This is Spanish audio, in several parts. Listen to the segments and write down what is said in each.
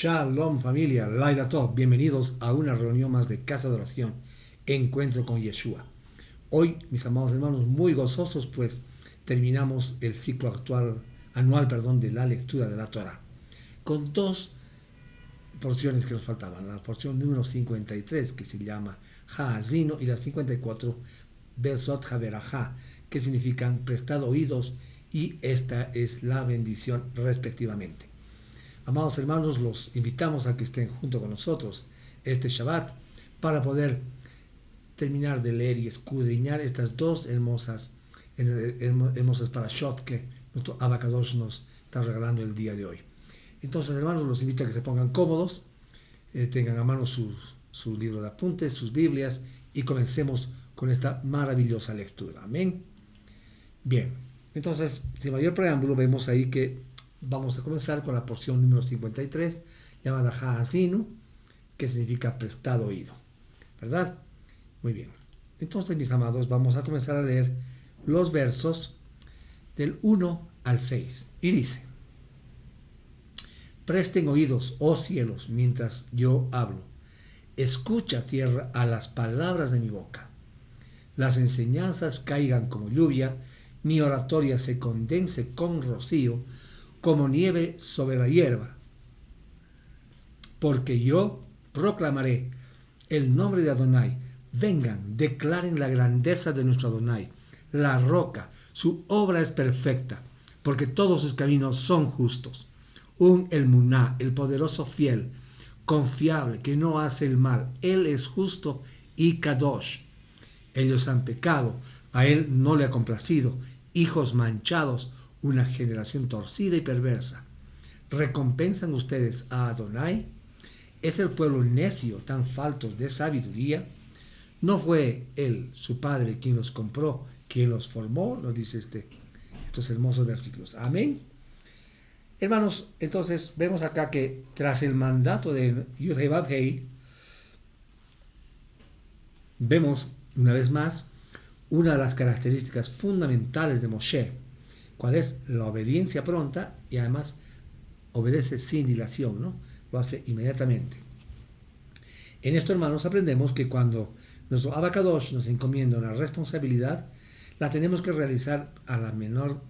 Shalom familia, Laila Tov, bienvenidos a una reunión más de Casa de Oración, Encuentro con Yeshua. Hoy, mis amados hermanos, muy gozosos, pues terminamos el ciclo anual de la lectura de la Torah, con dos porciones que nos faltaban, la porción número 53, que se llama Ha'azino, y la 54, Besot Haberajá, que significan prestad oídos, y esta es la bendición respectivamente. Amados hermanos, los invitamos a que estén junto con nosotros este Shabbat para poder terminar de leer y escudriñar estas dos hermosas parashot que nuestro Abacadosh nos está regalando el día de hoy. Entonces, hermanos, los invito a que se pongan cómodos, tengan a mano su libro de apuntes, sus Biblias, y comencemos con esta maravillosa lectura. Amén. Bien, entonces, sin mayor preámbulo, vemos ahí que vamos a comenzar con la porción número 53, llamada Ha'azinu, que significa prestado oído, ¿verdad? Muy bien. Entonces, mis amados, vamos a comenzar a leer los versos del 1 al 6. Y dice: Presten oídos, oh cielos, mientras yo hablo. Escucha, tierra, a las palabras de mi boca. Las enseñanzas caigan como lluvia, mi oratoria se condense con rocío, como nieve sobre la hierba. Porque yo proclamaré el nombre de Adonai. Vengan, declaren la grandeza de nuestro Adonai, la roca, su obra es perfecta, porque todos sus caminos son justos. Un Elmuná, el poderoso fiel, confiable, que no hace el mal, él es justo y Kadosh. Ellos han pecado, a él no le ha complacido, hijos manchados, una generación torcida y perversa. ¿Recompensan ustedes a Adonai? ¿Es el pueblo necio tan faltos de sabiduría? ¿No fue él, su padre, quien los compró, quien los formó? Nos dice estos hermosos versículos. Amén. Hermanos, entonces vemos acá que tras el mandato de Yud-Heh-Vav-Heh, vemos una vez más una de las características fundamentales de Moshe, cuál es la obediencia pronta, y además obedece sin dilación, ¿no? Lo hace inmediatamente. En esto, hermanos, aprendemos que cuando nuestro Abacadosh nos encomienda una responsabilidad, la tenemos que realizar a la mayor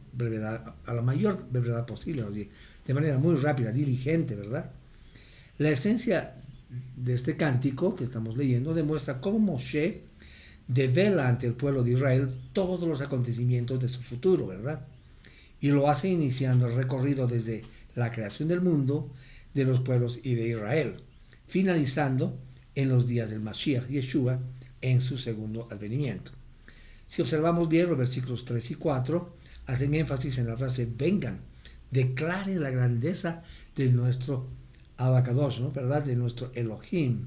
brevedad posible, de manera muy rápida, diligente, ¿verdad? La esencia de este cántico que estamos leyendo demuestra cómo Moshe devela ante el pueblo de Israel todos los acontecimientos de su futuro, ¿verdad? Y lo hace iniciando el recorrido desde la creación del mundo, de los pueblos y de Israel, finalizando en los días del Mashiach Yeshua en su segundo advenimiento. Si observamos bien, los versículos 3 y 4 hacen énfasis en la frase vengan, declaren la grandeza de nuestro Abacadosh, ¿no? ¿Verdad? De nuestro Elohim.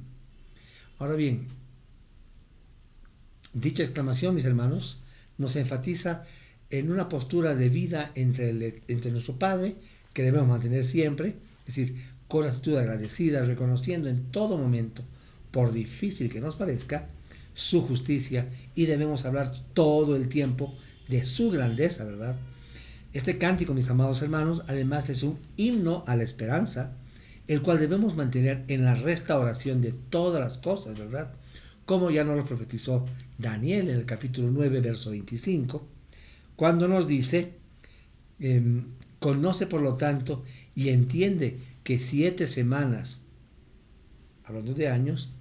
Ahora bien, dicha exclamación, mis hermanos, nos enfatiza en una postura de vida entre nuestro Padre, que debemos mantener siempre, es decir, con actitud agradecida, reconociendo en todo momento, por difícil que nos parezca, su justicia, y debemos hablar todo el tiempo de su grandeza, ¿verdad? Este cántico, mis amados hermanos, además es un himno a la esperanza, el cual debemos mantener en la restauración de todas las cosas, ¿verdad? Como ya nos lo profetizó Daniel en el capítulo 9, verso 25, cuando nos dice, conoce por lo tanto y entiende que 7 semanas, hablando de años,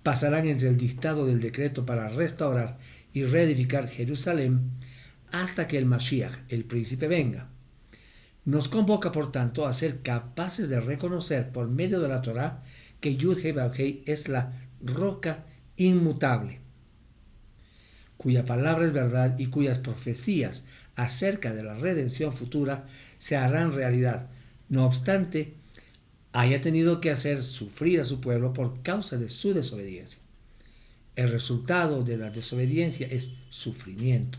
pasarán entre el dictado del decreto para restaurar y reedificar Jerusalén hasta que el Mashiach, el príncipe, venga. Nos convoca, por tanto, a ser capaces de reconocer por medio de la Torá que Yud-Heh-Vav-Heh es la roca inmutable, cuya palabra es verdad y cuyas profecías acerca de la redención futura se harán realidad. No obstante, haya tenido que hacer sufrir a su pueblo por causa de su desobediencia. El resultado de la desobediencia es sufrimiento.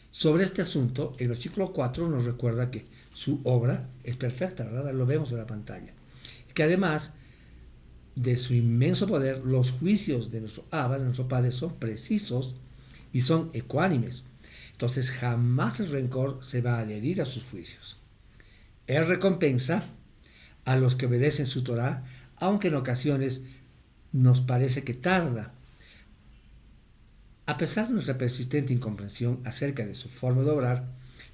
Sobre este asunto, el versículo 4 nos recuerda que su obra es perfecta, ¿verdad? Lo vemos en la pantalla. Que además de su inmenso poder, los juicios de nuestro Abba, de nuestro Padre, son precisos y son ecuánimes. Entonces jamás el rencor se va a adherir a sus juicios. Él recompensa a los que obedecen su Torá, aunque en ocasiones nos parece que tarda. A pesar de nuestra persistente incomprensión acerca de su forma de obrar,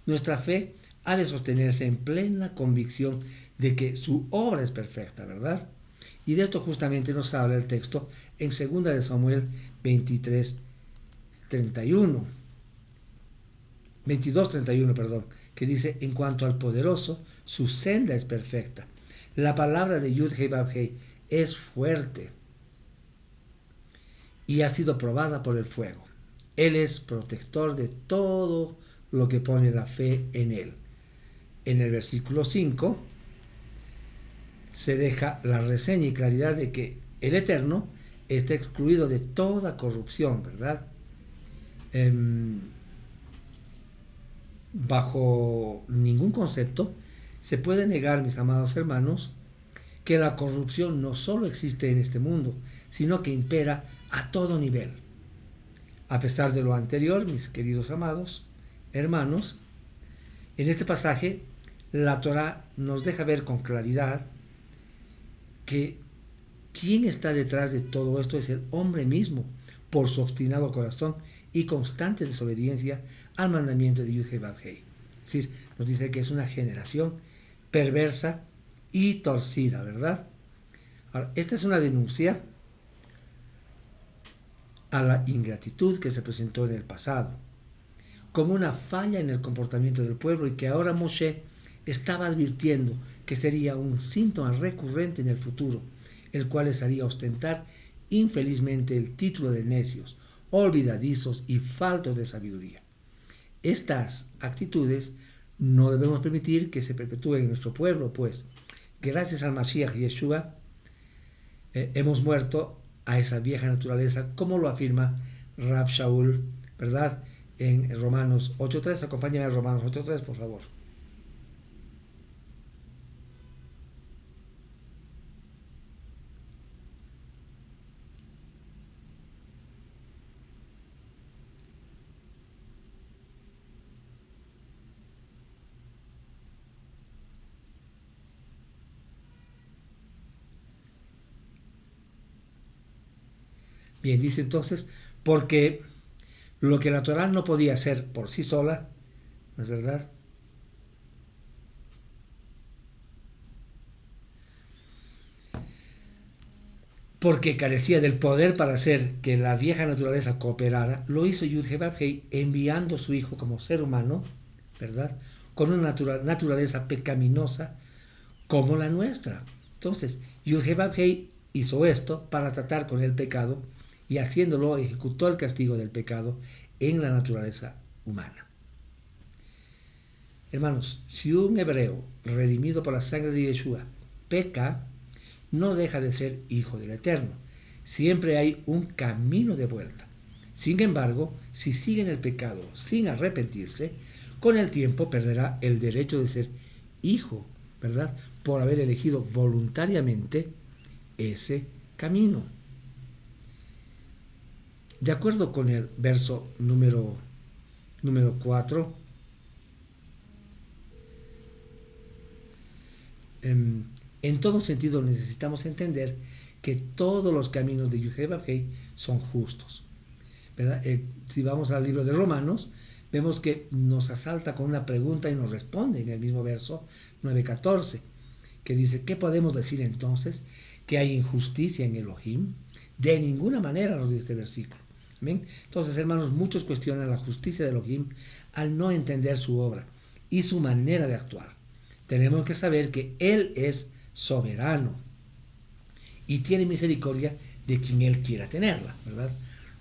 nuestra fe ha de sostenerse en plena convicción de que su obra es perfecta, ¿verdad? Y de esto justamente nos habla el texto en 2 de Samuel 22:31, perdón, que dice: en cuanto al poderoso, su senda es perfecta. La palabra de Yud-Heh Vav-Heh es fuerte y ha sido probada por el fuego. Él es protector de todo lo que pone la fe en él. En el versículo 5 se deja la reseña y claridad de que el Eterno está excluido de toda corrupción, ¿verdad? Bajo ningún concepto se puede negar, mis amados hermanos, que la corrupción no solo existe en este mundo, sino que impera a todo nivel. A pesar de lo anterior, mis queridos amados hermanos, en este pasaje la Torá nos deja ver con claridad que quien está detrás de todo esto es el hombre mismo, por su obstinado corazón y constante desobediencia al mandamiento de Yud-Heh Vav-Heh. Es decir, nos dice que es una generación perversa y torcida, ¿verdad? Ahora, esta es una denuncia a la ingratitud que se presentó en el pasado, como una falla en el comportamiento del pueblo, y que ahora Moshe estaba advirtiendo que sería un síntoma recurrente en el futuro, el cual les haría ostentar infelizmente el título de necios, olvidadizos y faltos de sabiduría. Estas actitudes no debemos permitir que se perpetúen en nuestro pueblo, pues gracias al Mashiach Yeshua hemos muerto a esa vieja naturaleza, como lo afirma Rab Shaul, ¿verdad? En Romanos 8.3, acompáñame a Romanos 8.3, por favor. Bien, dice entonces, porque lo que la Torá no podía hacer por sí sola, ¿no es verdad? Porque carecía del poder para hacer que la vieja naturaleza cooperara, lo hizo Yud-Heh Vav-Heh enviando a su hijo como ser humano, ¿verdad? Con una naturaleza pecaminosa como la nuestra. Entonces, Yud-Heh Vav-Heh hizo esto para tratar con el pecado, y haciéndolo ejecutó el castigo del pecado en la naturaleza humana. Hermanos, si un hebreo redimido por la sangre de Yeshua peca, no deja de ser hijo del Eterno. Siempre hay un camino de vuelta. Sin embargo, si sigue en el pecado sin arrepentirse, con el tiempo perderá el derecho de ser hijo, ¿verdad? Por haber elegido voluntariamente ese camino. De acuerdo con el verso número 4, en todo sentido necesitamos entender que todos los caminos de Yud-Heh Vav-Heh son justos, ¿verdad? Si vamos al libro de Romanos, vemos que nos asalta con una pregunta y nos responde en el mismo verso 9:14, que dice: ¿qué podemos decir entonces? ¿Que hay injusticia en Elohim? De ninguna manera, nos dice este versículo. ¿Amén? Entonces, hermanos, muchos cuestionan la justicia de Elohim al no entender su obra y su manera de actuar. Tenemos que saber que Él es soberano y tiene misericordia de quien Él quiera tenerla, ¿verdad?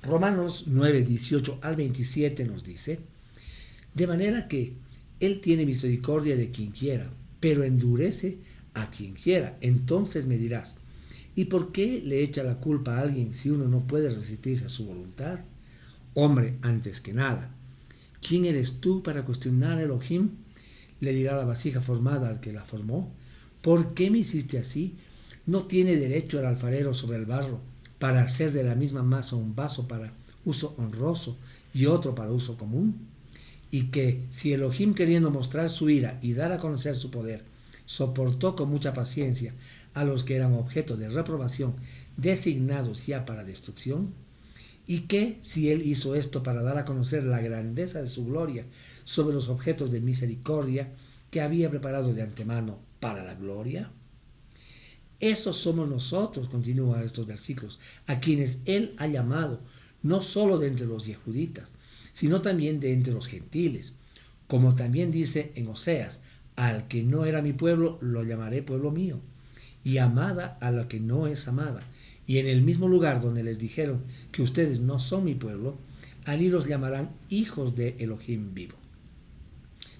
Romanos 9:18 al 27 nos dice: de manera que Él tiene misericordia de quien quiera, pero endurece a quien quiera. Entonces me dirás: ¿y por qué le echa la culpa a alguien si uno no puede resistirse a su voluntad? Hombre, antes que nada, ¿quién eres tú para cuestionar a Elohim? Le dirá la vasija formada al que la formó: ¿por qué me hiciste así? ¿No tiene derecho el alfarero sobre el barro para hacer de la misma masa un vaso para uso honroso y otro para uso común? Y que si Elohim, queriendo mostrar su ira y dar a conocer su poder, soportó con mucha paciencia a los que eran objeto de reprobación, designados ya para destrucción, y que si él hizo esto para dar a conocer la grandeza de su gloria sobre los objetos de misericordia que había preparado de antemano para la gloria. Esos somos nosotros, continúa estos versículos, a quienes él ha llamado, no solo de entre los yehuditas, sino también de entre los gentiles, como también dice en Oseas, al que no era mi pueblo, lo llamaré pueblo mío, y amada a la que no es amada. Y en el mismo lugar donde les dijeron que ustedes no son mi pueblo, allí los llamarán hijos de Elohim vivo.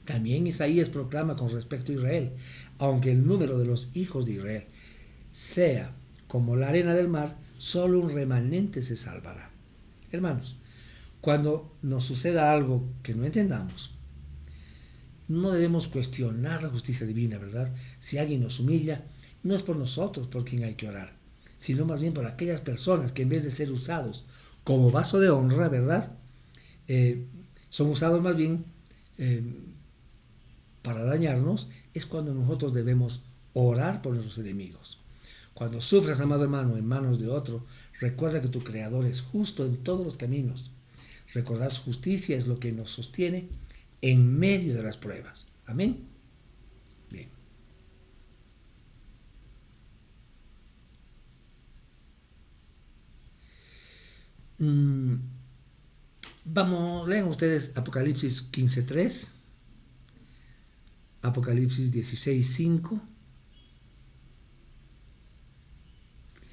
También Isaías proclama con respecto a Israel, aunque el número de los hijos de Israel sea como la arena del mar, solo un remanente se salvará. Hermanos, cuando nos suceda algo que no entendamos, no debemos cuestionar la justicia divina, ¿verdad? Si alguien nos humilla, no es por nosotros por quien hay que orar, sino más bien por aquellas personas que en vez de ser usados como vaso de honra, ¿verdad? Son usados más bien para dañarnos. Es cuando nosotros debemos orar por nuestros enemigos. Cuando sufras, amado hermano, en manos de otro, recuerda que tu Creador es justo en todos los caminos. Recordad, su justicia es lo que nos sostiene en medio de las pruebas. Amén. Bien. Vamos, lean ustedes Apocalipsis 15:3, Apocalipsis 16:5,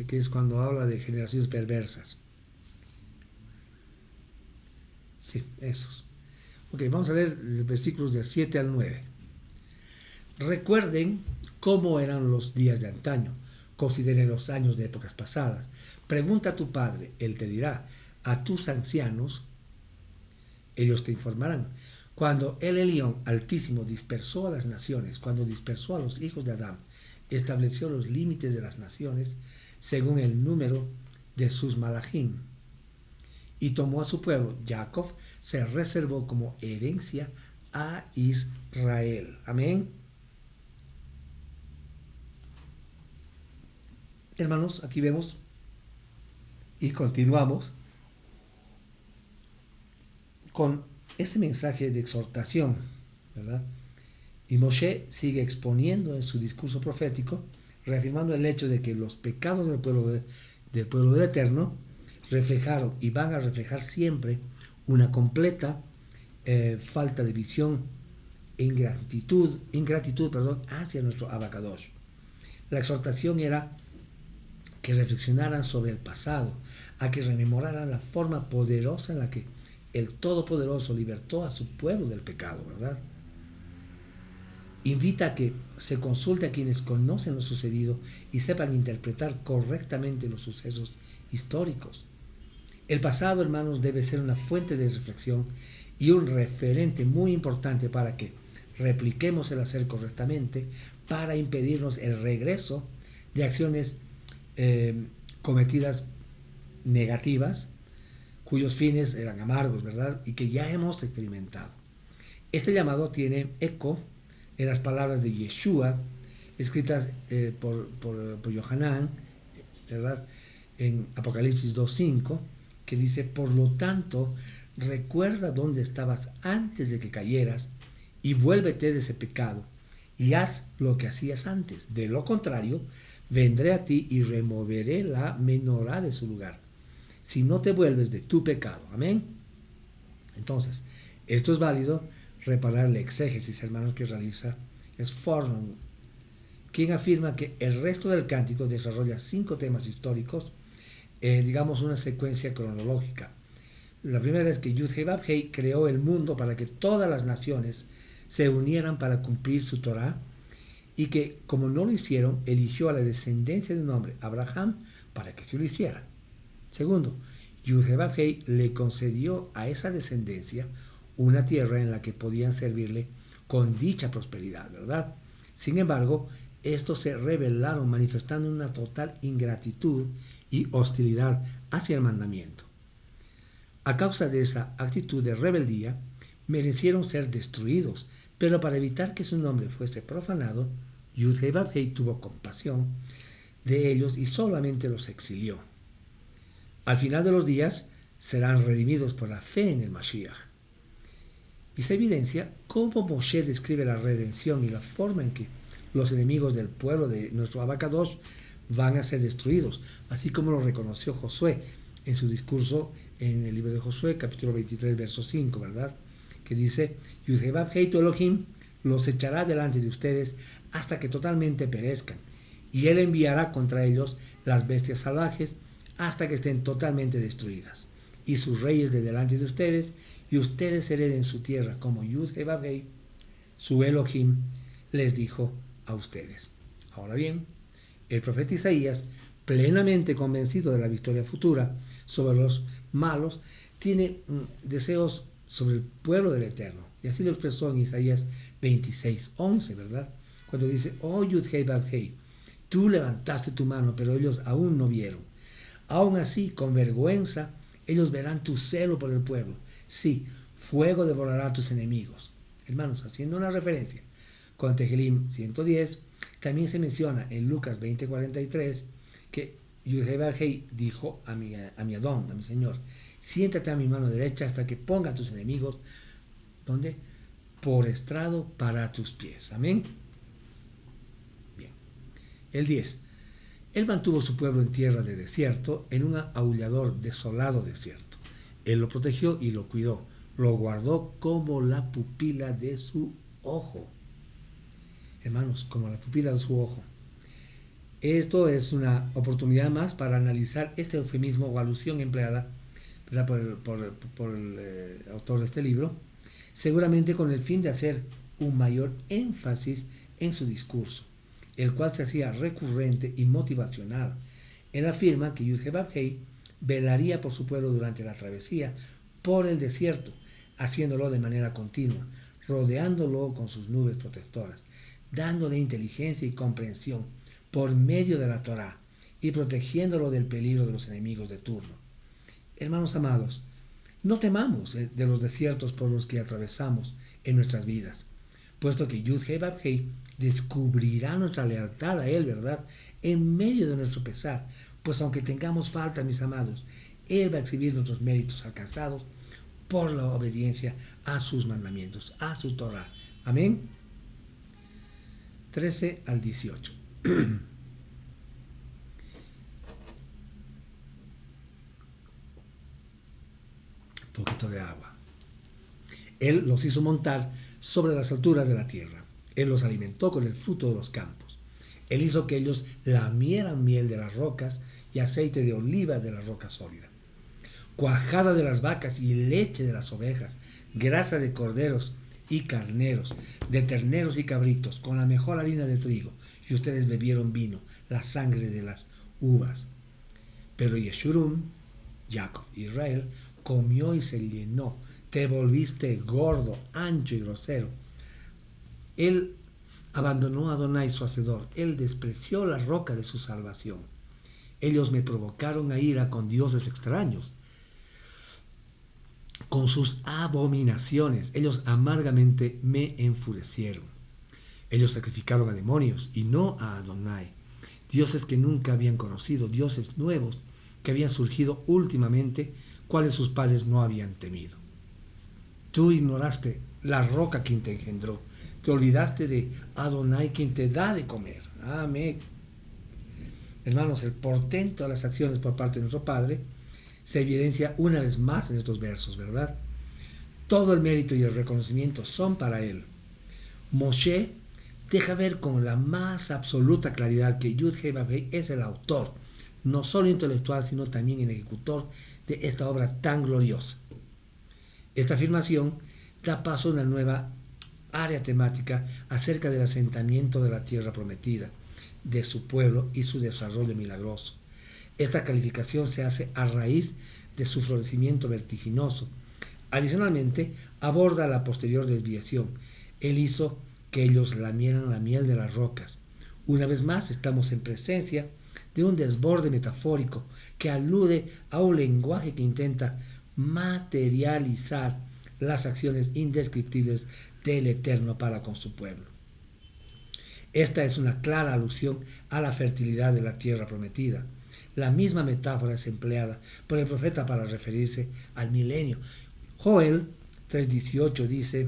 que es cuando habla de generaciones perversas. Sí, esos. Ok, vamos a leer los versículos del 7 al 9. Recuerden cómo eran los días de antaño. Consideren los años de épocas pasadas. Pregunta a tu padre, él te dirá. A tus ancianos, ellos te informarán. Cuando el Elión Altísimo dispersó a las naciones, cuando dispersó a los hijos de Adán, estableció los límites de las naciones según el número de sus malachim, y tomó a su pueblo, Jacob, se reservó como herencia a Israel. Amén. Hermanos, aquí vemos y continuamos con ese mensaje de exhortación, ¿verdad? Y Moshe sigue exponiendo en su discurso profético, reafirmando el hecho de que los pecados del pueblo del Eterno reflejaron y van a reflejar siempre una completa falta de visión e ingratitud hacia nuestro Abacadosh. La exhortación era que reflexionaran sobre el pasado, a que rememoraran la forma poderosa en la que el Todopoderoso libertó a su pueblo del pecado, ¿verdad? Invita a que se consulte a quienes conocen lo sucedido y sepan interpretar correctamente los sucesos históricos. El pasado, hermanos, debe ser una fuente de reflexión y un referente muy importante para que repliquemos el hacer correctamente, para impedirnos el regreso de acciones cometidas negativas, cuyos fines eran amargos, ¿verdad? Y que ya hemos experimentado. Este llamado tiene eco en las palabras de Yeshua, escritas por Yohanan, ¿verdad? En Apocalipsis 2:5, que dice: por lo tanto, recuerda dónde estabas antes de que cayeras y vuélvete de ese pecado y haz lo que hacías antes. De lo contrario, vendré a ti y removeré la menorá de su lugar, si no te vuelves de tu pecado. Amén. Entonces, esto es válido reparar la exégesis, hermanos, que realiza Sforno, quien afirma que el resto del cántico desarrolla 5 temas históricos, digamos una secuencia cronológica. La primera es que Yud-Heh-Vav-Heh creó el mundo para que todas las naciones se unieran para cumplir su Torah, y que, como no lo hicieron, eligió a la descendencia de un hombre, Abraham, para que se lo hiciera. Segundo, Yud-Heh-Vav-Heh le concedió a esa descendencia una tierra en la que podían servirle con dicha prosperidad, ¿verdad? Sin embargo, estos se rebelaron manifestando una total ingratitud y hostilidad hacia el mandamiento. A causa de esa actitud de rebeldía, merecieron ser destruidos, pero para evitar que su nombre fuese profanado, Yud-Heh-Vav-Heh tuvo compasión de ellos y solamente los exilió. Al final de los días serán redimidos por la fe en el Mashiach. Y se evidencia cómo Moshe describe la redención y la forma en que los enemigos del pueblo de nuestro Abacadosh van a ser destruidos, así como lo reconoció Josué en su discurso en el libro de Josué, capítulo 23, verso 5, ¿verdad? Que dice, Yudhebab Heitu Elohim los echará delante de ustedes hasta que totalmente perezcan, y él enviará contra ellos las bestias salvajes hasta que estén totalmente destruidas, y sus reyes de delante de ustedes, y ustedes hereden su tierra, como Yudhebab Hei, su Elohim, les dijo a ustedes. Ahora bien, el profeta Isaías, plenamente convencido de la victoria futura sobre los malos, tiene deseos sobre el pueblo del Eterno. Y así lo expresó en Isaías 26:11, ¿verdad? Cuando dice, oh Yud-Hei-Bab-Hei, tú levantaste tu mano, pero ellos aún no vieron. Aún así, con vergüenza, ellos verán tu celo por el pueblo. Sí, fuego devorará a tus enemigos. Hermanos, haciendo una referencia con Tehilim 110, también se menciona en Lucas 20:43 que Yud-Hei dijo a mi Adón, a mi Señor, siéntate a mi mano derecha hasta que ponga a tus enemigos, ¿dónde? Por estrado para tus pies. Amén. Bien. El 10. Él mantuvo su pueblo en tierra de desierto, en un aullador desolado desierto. Él lo protegió y lo cuidó, lo guardó como la pupila de su ojo. Hermanos, como la pupila de su ojo. Esto es una oportunidad más para analizar este eufemismo o alusión empleada, ¿verdad?, por el autor de este libro, seguramente con el fin de hacer un mayor énfasis en su discurso, el cual se hacía recurrente y motivacional. Él afirma que Yud-Hei velaría por su pueblo durante la travesía por el desierto, haciéndolo de manera continua, rodeándolo con sus nubes protectoras, dándole inteligencia y comprensión por medio de la Torá y protegiéndolo del peligro de los enemigos de turno. Hermanos amados, no temamos de los desiertos por los que atravesamos en nuestras vidas, puesto que Yud-Hei descubrirá nuestra lealtad a Él, ¿verdad?, en medio de nuestro pesar, pues aunque tengamos falta, mis amados, Él va a exhibir nuestros méritos alcanzados por la obediencia a sus mandamientos, a su Torá. Amén. 13 al 18. Un poquito de agua. Él los hizo montar sobre las alturas de la tierra. Él los alimentó con el fruto de los campos. Él hizo que ellos lamieran miel de las rocas y aceite de oliva de la roca sólida, cuajada de las vacas y leche de las ovejas, grasa de corderos y carneros, de terneros y cabritos, con la mejor harina de trigo, y ustedes bebieron vino, la sangre de las uvas. Pero Yeshurun, Jacob, Israel, comió y se llenó. Te volviste gordo, ancho y grosero. Él abandonó a Adonai su hacedor. Él despreció la roca de su salvación. Ellos me provocaron a ira con dioses extraños, con sus abominaciones. Ellos amargamente me enfurecieron. Ellos sacrificaron a demonios y no a Adonai, dioses que nunca habían conocido, dioses nuevos que habían surgido últimamente, cuales sus padres no habían temido. Tú ignoraste la roca quien te engendró, te olvidaste de Adonai quien te da de comer. Amén. Hermanos, el portento de las acciones por parte de nuestro Padre se evidencia una vez más en estos versos, ¿verdad? Todo el mérito y el reconocimiento son para Él. Moshe deja ver con la más absoluta claridad que Yud-Hei es el autor, no solo intelectual, sino también el ejecutor de esta obra tan gloriosa. Esta afirmación da paso a una nueva área temática acerca del asentamiento de la tierra prometida, de su pueblo y su desarrollo milagroso. Esta calificación se hace a raíz de su florecimiento vertiginoso. Adicionalmente, aborda la posterior desviación. Él hizo que ellos lamieran la miel de las rocas. Una vez más, estamos en presencia de un desborde metafórico que alude a un lenguaje que intenta materializar las acciones indescriptibles del Eterno para con su pueblo. Esta es una clara alusión a la fertilidad de la tierra prometida. La misma metáfora es empleada por el profeta para referirse al milenio. Joel 3:18 dice: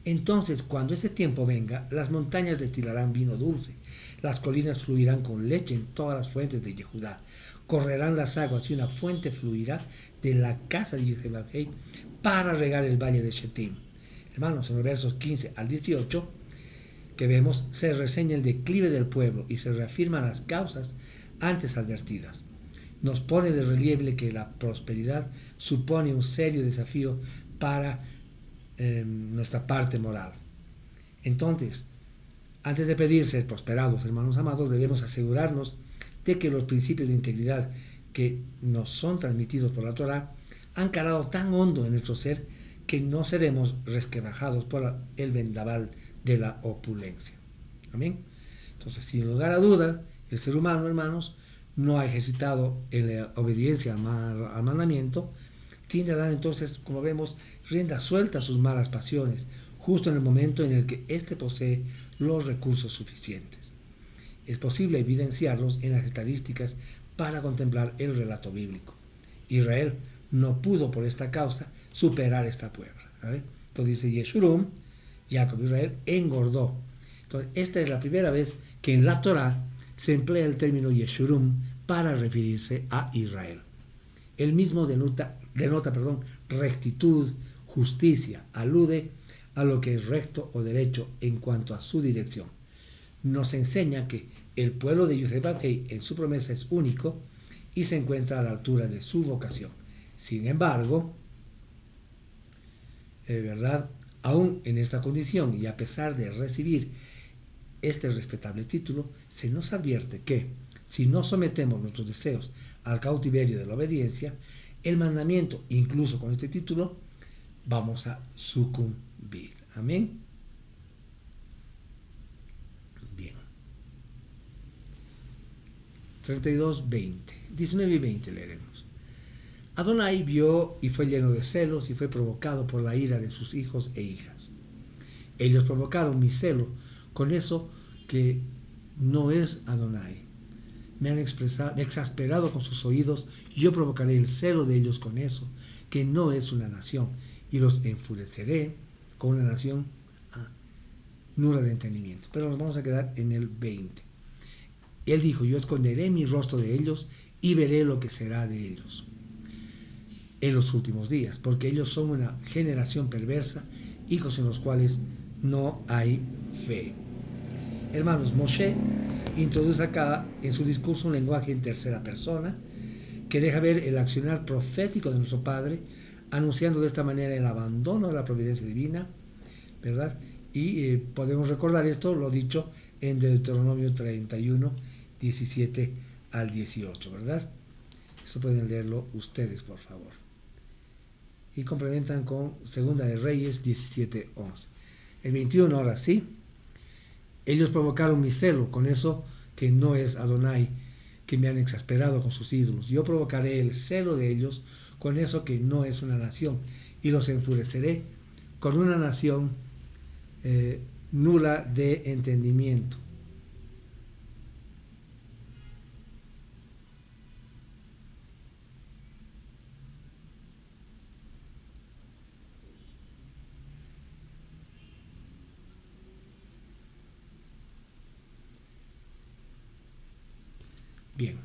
entonces, cuando ese tiempo venga, las montañas destilarán vino dulce, las colinas fluirán con leche en todas las fuentes de Yehudá, correrán las aguas y una fuente fluirá de la casa de Jehová para regar el valle de Shetim. Hermanos, en los versos 15 al 18 que vemos, se reseña el declive del pueblo y se reafirman las causas antes advertidas. Nos pone de relieve que la prosperidad supone un serio desafío para nuestra parte moral. Entonces, antes de pedir ser prosperados, hermanos amados, debemos asegurarnos de que los principios de integridad que nos son transmitidos por la Torá han calado tan hondo en nuestro ser que no seremos resquebrajados por el vendaval de la opulencia. Amén. Entonces, sin lugar a duda, el ser humano, hermanos, no ha ejercitado en la obediencia al mandamiento, tiende a dar entonces, como vemos, rienda suelta a sus malas pasiones, justo en el momento en el que éste posee los recursos suficientes. Es posible evidenciarlos en las estadísticas para contemplar el relato bíblico. Israel no pudo por esta causa superar esta prueba. Entonces dice Yeshurum, Jacob, Israel engordó. Entonces esta es la primera vez que en la Torá se emplea el término Yeshurum para referirse a Israel. El mismo denota rectitud, justicia, alude a lo que es recto o derecho en cuanto a su dirección. Nos enseña que el pueblo de Yehudá en su promesa es único y se encuentra a la altura de su vocación. Sin embargo, ¿verdad? Aún en esta condición y a pesar de recibir este respetable título, se nos advierte que si no sometemos nuestros deseos al cautiverio de la obediencia, el mandamiento, incluso con este título, vamos a sucumbir. Amén. Bien. 32, 20. 19 y 20 leeremos. Adonai vio y fue lleno de celos y fue provocado por la ira de sus hijos e hijas. Ellos provocaron mi celo con eso que no es Adonai. Me han exasperado con sus oídos, yo provocaré el celo de ellos con eso, que no es una nación, y los enfureceré con una nación nula de entendimiento. Pero nos vamos a quedar en el 20. Él dijo, yo esconderé mi rostro de ellos y veré lo que será de ellos en los últimos días, porque ellos son una generación perversa, hijos en los cuales no hay fe. Hermanos, Moshe introduce acá en su discurso un lenguaje en tercera persona que deja ver el accionar profético de nuestro Padre, anunciando de esta manera el abandono de la providencia divina, ¿verdad? Y podemos recordar esto, lo dicho en Deuteronomio 31, 17 al 18, ¿verdad? Eso pueden leerlo ustedes, por favor. Y complementan con Segunda de Reyes 17, 11. El 21, ahora sí. Ellos provocaron mi celo con eso que no es Adonai, que me han exasperado con sus ídolos. Yo provocaré el celo de ellos con eso que no es una nación, y los enfureceré con una nación nula de entendimiento. Bien.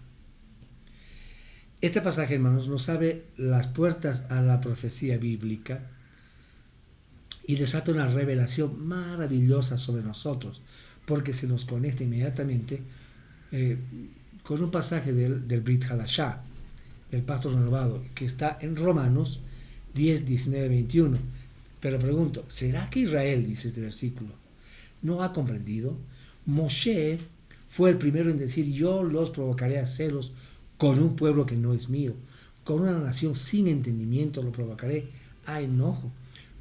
Este pasaje, hermanos, nos abre las puertas a la profecía bíblica y desata una revelación maravillosa sobre nosotros, porque se nos conecta inmediatamente con un pasaje del Brit Hadashah, del pacto renovado, que está en Romanos 10, 19, 21. Pero pregunto, ¿será que Israel, dice este versículo, no ha comprendido? Moshe fue el primero en decir, yo los provocaré a celos con un pueblo que no es mío, con una nación sin entendimiento lo provocaré a enojo.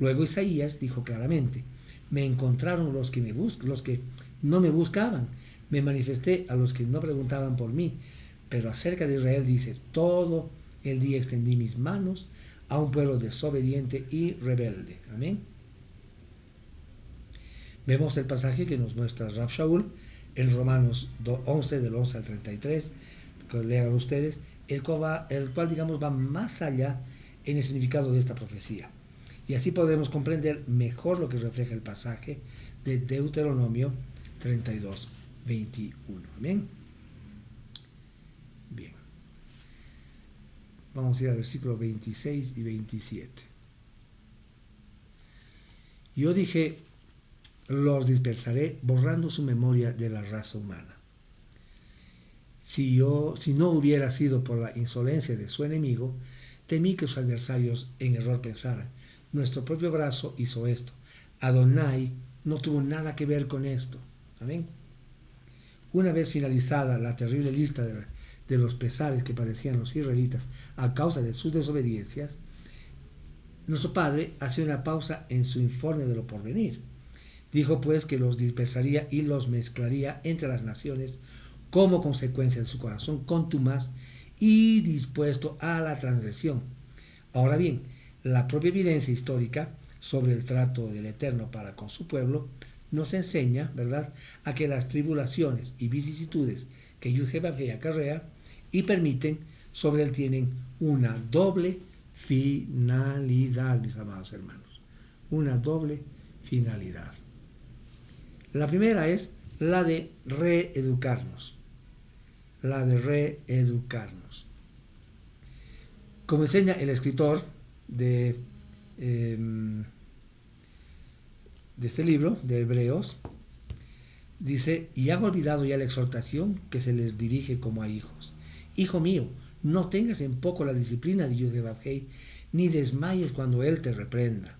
Luego Isaías dijo claramente, me encontraron los que no me buscaban, me manifesté a los que no preguntaban por mí. Pero acerca de Israel dice, todo el día extendí mis manos a un pueblo desobediente y rebelde. Amén. Vemos el pasaje que nos muestra Rav Shaul en Romanos 11, del 11 al 33, que lean ustedes, el cual, digamos, va más allá en el significado de esta profecía. Y así podemos comprender mejor lo que refleja el pasaje de Deuteronomio 32, 21. Amén. Bien. Vamos a ir al versículo 26 y 27. Yo dije, los dispersaré borrando su memoria de la raza humana. Si no hubiera sido por la insolencia de su enemigo, temí que sus adversarios en error pensaran, nuestro propio brazo hizo esto. Adonai no tuvo nada que ver con esto. Amén. Una vez finalizada la terrible lista de los pesares que padecían los israelitas a causa de sus desobediencias, nuestro Padre hace una pausa en su informe de lo porvenir. Dijo pues que los dispersaría y los mezclaría entre las naciones como consecuencia de su corazón contumaz y dispuesto a la transgresión. Ahora bien, la propia evidencia histórica sobre el trato del Eterno para con su pueblo nos enseña, ¿verdad?, a que las tribulaciones y vicisitudes que Yud-Heh-Vav-Heh acarrea y permiten sobre él tienen una doble finalidad, mis amados hermanos. Una doble finalidad. La primera es la de reeducarnos. La de reeducarnos. Como enseña el escritor de este libro, de Hebreos, dice, y han olvidado ya la exhortación que se les dirige como a hijos. Hijo mío, no tengas en poco la disciplina de Yud-Heh-Vav-Heh, ni desmayes cuando él te reprenda.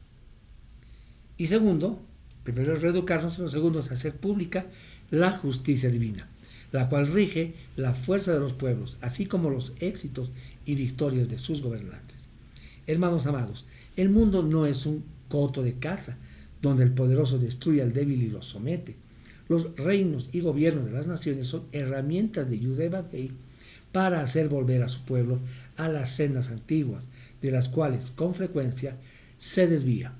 Y segundo, primero es reeducarnos, pero segundo es hacer pública la justicia divina, la cual rige la fuerza de los pueblos, así como los éxitos y victorias de sus gobernantes. Hermanos amados, el mundo no es un coto de caza, donde el poderoso destruye al débil y lo somete. Los reinos y gobiernos de las naciones son herramientas de Yud-Heh-Vav-Heh para hacer volver a su pueblo a las sendas antiguas, de las cuales con frecuencia se desvía.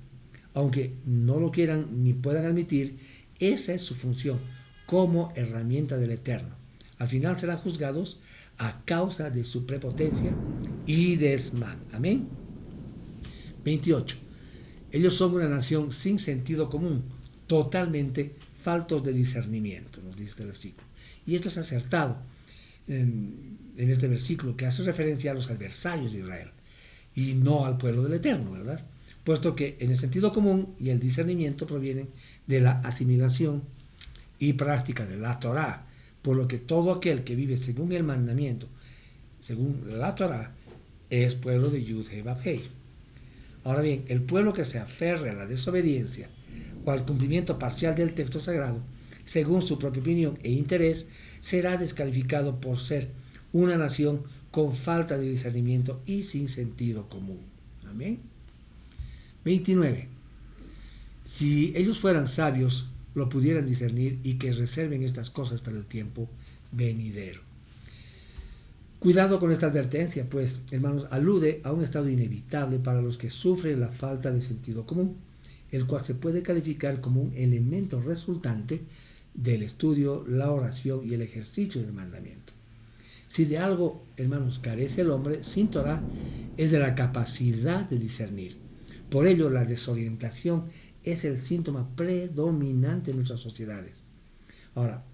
Aunque no lo quieran ni puedan admitir, esa es su función como herramienta del Eterno. Al final serán juzgados a causa de su prepotencia y desmán. Amén. 28. Ellos son una nación sin sentido común, totalmente faltos de discernimiento, nos dice este versículo. Y esto es acertado en este versículo, que hace referencia a los adversarios de Israel y no al pueblo del Eterno, ¿verdad? Puesto que en el sentido común y el discernimiento provienen de la asimilación y práctica de la Torá, por lo que todo aquel que vive según el mandamiento, según la Torá, es pueblo de Yud-Heh-Vav-Heh. Ahora bien, el pueblo que se aferre a la desobediencia o al cumplimiento parcial del texto sagrado, según su propia opinión e interés, será descalificado por ser una nación con falta de discernimiento y sin sentido común. Amén. 29. Si ellos fueran sabios, lo pudieran discernir y que reserven estas cosas para el tiempo venidero. Cuidado con esta advertencia, pues, hermanos, alude a un estado inevitable para los que sufren la falta de sentido común, el cual se puede calificar como un elemento resultante del estudio, la oración y el ejercicio del mandamiento. Si de algo, hermanos, carece el hombre sin Torah, es de la capacidad de discernir. Por ello, la desorientación es el síntoma predominante en nuestras sociedades. Ahora,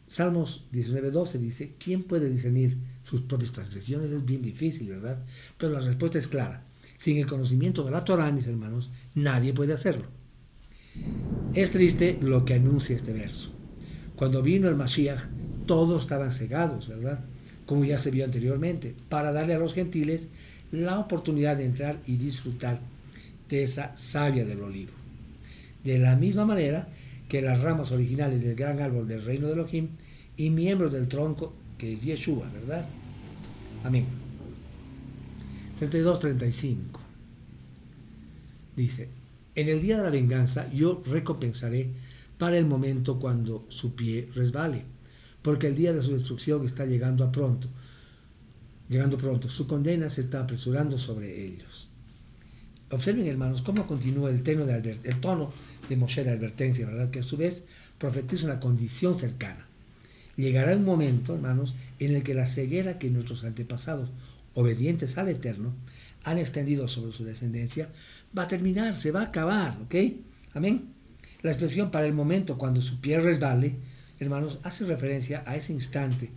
Salmos 19:12 dice, ¿quién puede discernir sus propias transgresiones? Es bien difícil, ¿verdad? Pero la respuesta es clara. Sin el conocimiento de la Torah, mis hermanos, nadie puede hacerlo. Es triste lo que anuncia este verso. Cuando vino el Mashiach, todos estaban cegados, ¿verdad? Como ya se vio anteriormente, para darle a los gentiles la oportunidad de entrar y disfrutar de esa savia del olivo. De la misma manera que las ramas originales del gran árbol del reino de Elohim y miembros del tronco que es Yeshua, ¿verdad? Amén. 32-35 dice, en el día de la venganza yo recompensaré para el momento cuando su pie resbale, porque el día de su destrucción está llegando pronto, su condena se está apresurando sobre ellos. observen, hermanos, cómo continúa el tono de Moshe de advertencia, ¿verdad? Que a su vez profetiza una condición cercana. Llegará un momento, hermanos, en el que la ceguera que nuestros antepasados, obedientes al Eterno, han extendido sobre su descendencia, va a terminar, se va a acabar, ¿ok? Amén. La expresión para el momento cuando su pie resbale, hermanos, hace referencia a ese instante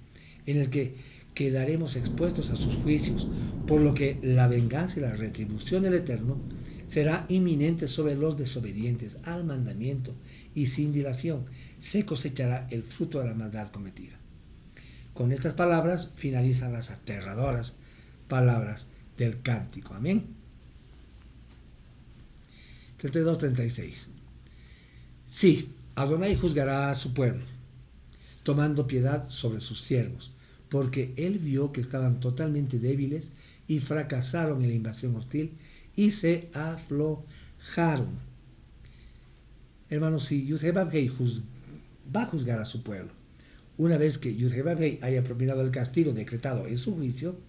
en el que quedaremos expuestos a sus juicios, por lo que la venganza y la retribución del Eterno será inminente sobre los desobedientes al mandamiento, y sin dilación se cosechará el fruto de la maldad cometida. Con estas palabras finalizan las aterradoras palabras del cántico. Amén. 32-36. Sí, Adonai juzgará a su pueblo, tomando piedad sobre sus siervos, porque él vio que estaban totalmente débiles y fracasaron en la invasión hostil y se aflojaron. Hermanos, si Yud-Heh-Vav-Heh va a juzgar a su pueblo, una vez que Yud-Heh-Vav-Heh haya propinado el castigo decretado en su juicio,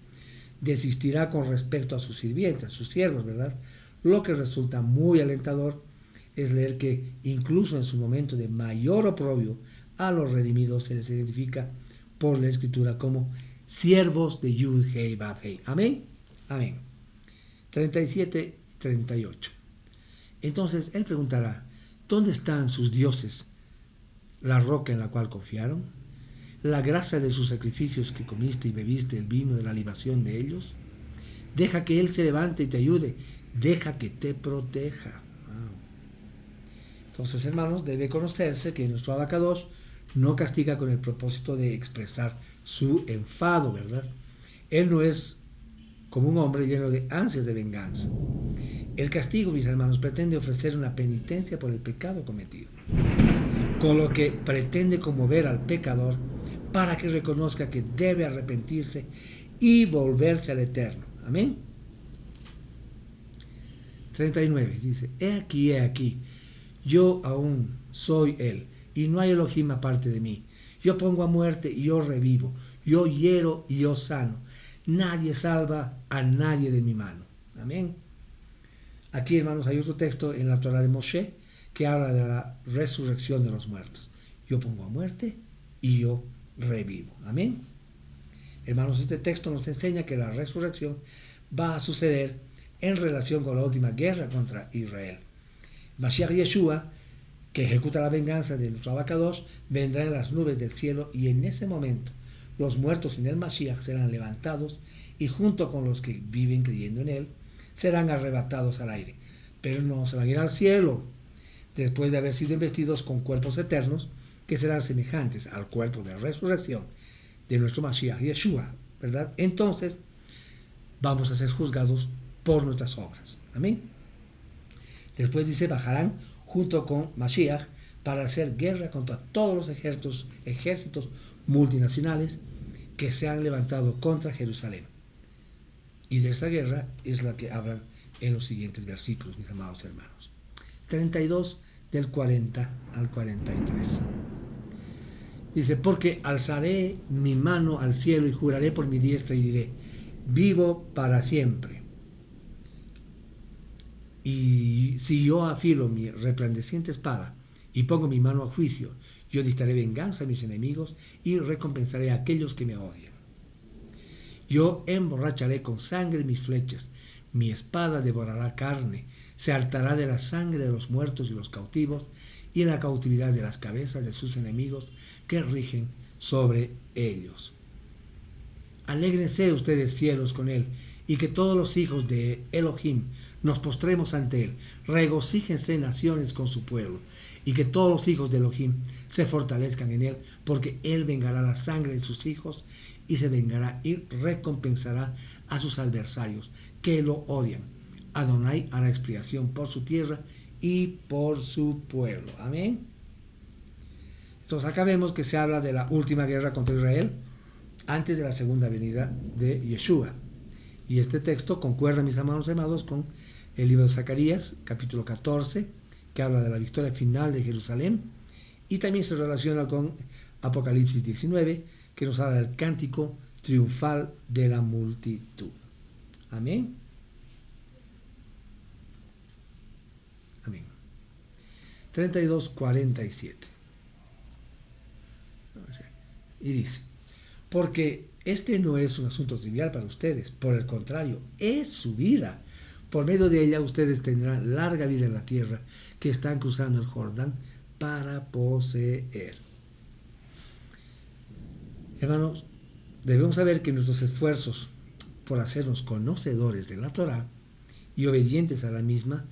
desistirá con respecto a sus sirvientes, sus siervos, ¿verdad? Lo que resulta muy alentador es leer que incluso en su momento de mayor oprobio a los redimidos se les identifica por la Escritura como siervos de Yud-Heh-Vav-Heh. Amén. Amén. 37-38. Entonces él preguntará, ¿dónde están sus dioses, la roca en la cual confiaron? ¿La grasa de sus sacrificios que comiste y bebiste, el vino de la libación de ellos? Deja que él se levante y te ayude. Deja que te proteja. Wow. Entonces, hermanos, debe conocerse que nuestro Abacadosh no castiga con el propósito de expresar su enfado, ¿verdad? Él no es como un hombre lleno de ansias de venganza. El castigo, mis hermanos, pretende ofrecer una penitencia por el pecado cometido, con lo que pretende conmover al pecador para que reconozca que debe arrepentirse y volverse al Eterno. Amén. 39 dice, he aquí, yo aún soy Él, y no hay Elohim aparte de mí. Yo pongo a muerte y yo revivo, yo hiero y yo sano. Nadie salva a nadie de mi mano. Amén. Aquí, hermanos, hay otro texto en la Torah de Moshe que habla de la resurrección de los muertos. Yo pongo a muerte y yo revivo. Amén. Hermanos, este texto nos enseña que la resurrección va a suceder en relación con la última guerra contra Israel. Mashiach Yeshua, que ejecuta la venganza de nuestro Abacadosh, vendrá en las nubes del cielo, y en ese momento los muertos en el Mashiach serán levantados, y junto con los que viven creyendo en él, serán arrebatados al aire. Pero no se van a ir al cielo, después de haber sido investidos con cuerpos eternos, que serán semejantes al cuerpo de resurrección de nuestro Mashiach Yeshua, ¿verdad? Entonces, vamos a ser juzgados por nuestras obras. Amén. Después dice, bajarán junto con Mashiach para hacer guerra contra todos los ejércitos multinacionales que se han levantado contra Jerusalén. Y de esta guerra es la que hablan en los siguientes versículos, mis amados hermanos. 32 del 40 al 43. Dice, porque alzaré mi mano al cielo y juraré por mi diestra y diré, vivo para siempre. Y si yo afilo mi resplandeciente espada y pongo mi mano a juicio, yo dictaré venganza a mis enemigos y recompensaré a aquellos que me odian. Yo emborracharé con sangre mis flechas, mi espada devorará carne, se hartará de la sangre de los muertos y los cautivos, y la cautividad de las cabezas de sus enemigos que rigen sobre ellos. Alégrense ustedes cielos con él, y que todos los hijos de Elohim nos postremos ante él. Regocíjense naciones con su pueblo, y que todos los hijos de Elohim se fortalezcan en él, porque él vengará la sangre de sus hijos, y se vengará y recompensará a sus adversarios que lo odian. Adonai hará expiación por su tierra y por su pueblo. Amén. Entonces acá vemos que se habla de la última guerra contra Israel antes de la segunda venida de Yeshua. Y este texto concuerda, mis hermanos amados, con el libro de Zacarías, capítulo 14, que habla de la victoria final de Jerusalén, y también se relaciona con Apocalipsis 19, que nos habla del cántico triunfal de la multitud. Amén. Amén. 32:47. Y dice, porque este no es un asunto trivial para ustedes, por el contrario, es su vida. Por medio de ella ustedes tendrán larga vida en la tierra que están cruzando el Jordán para poseer. Hermanos, debemos saber que nuestros esfuerzos por hacernos conocedores de la Torá y obedientes a la misma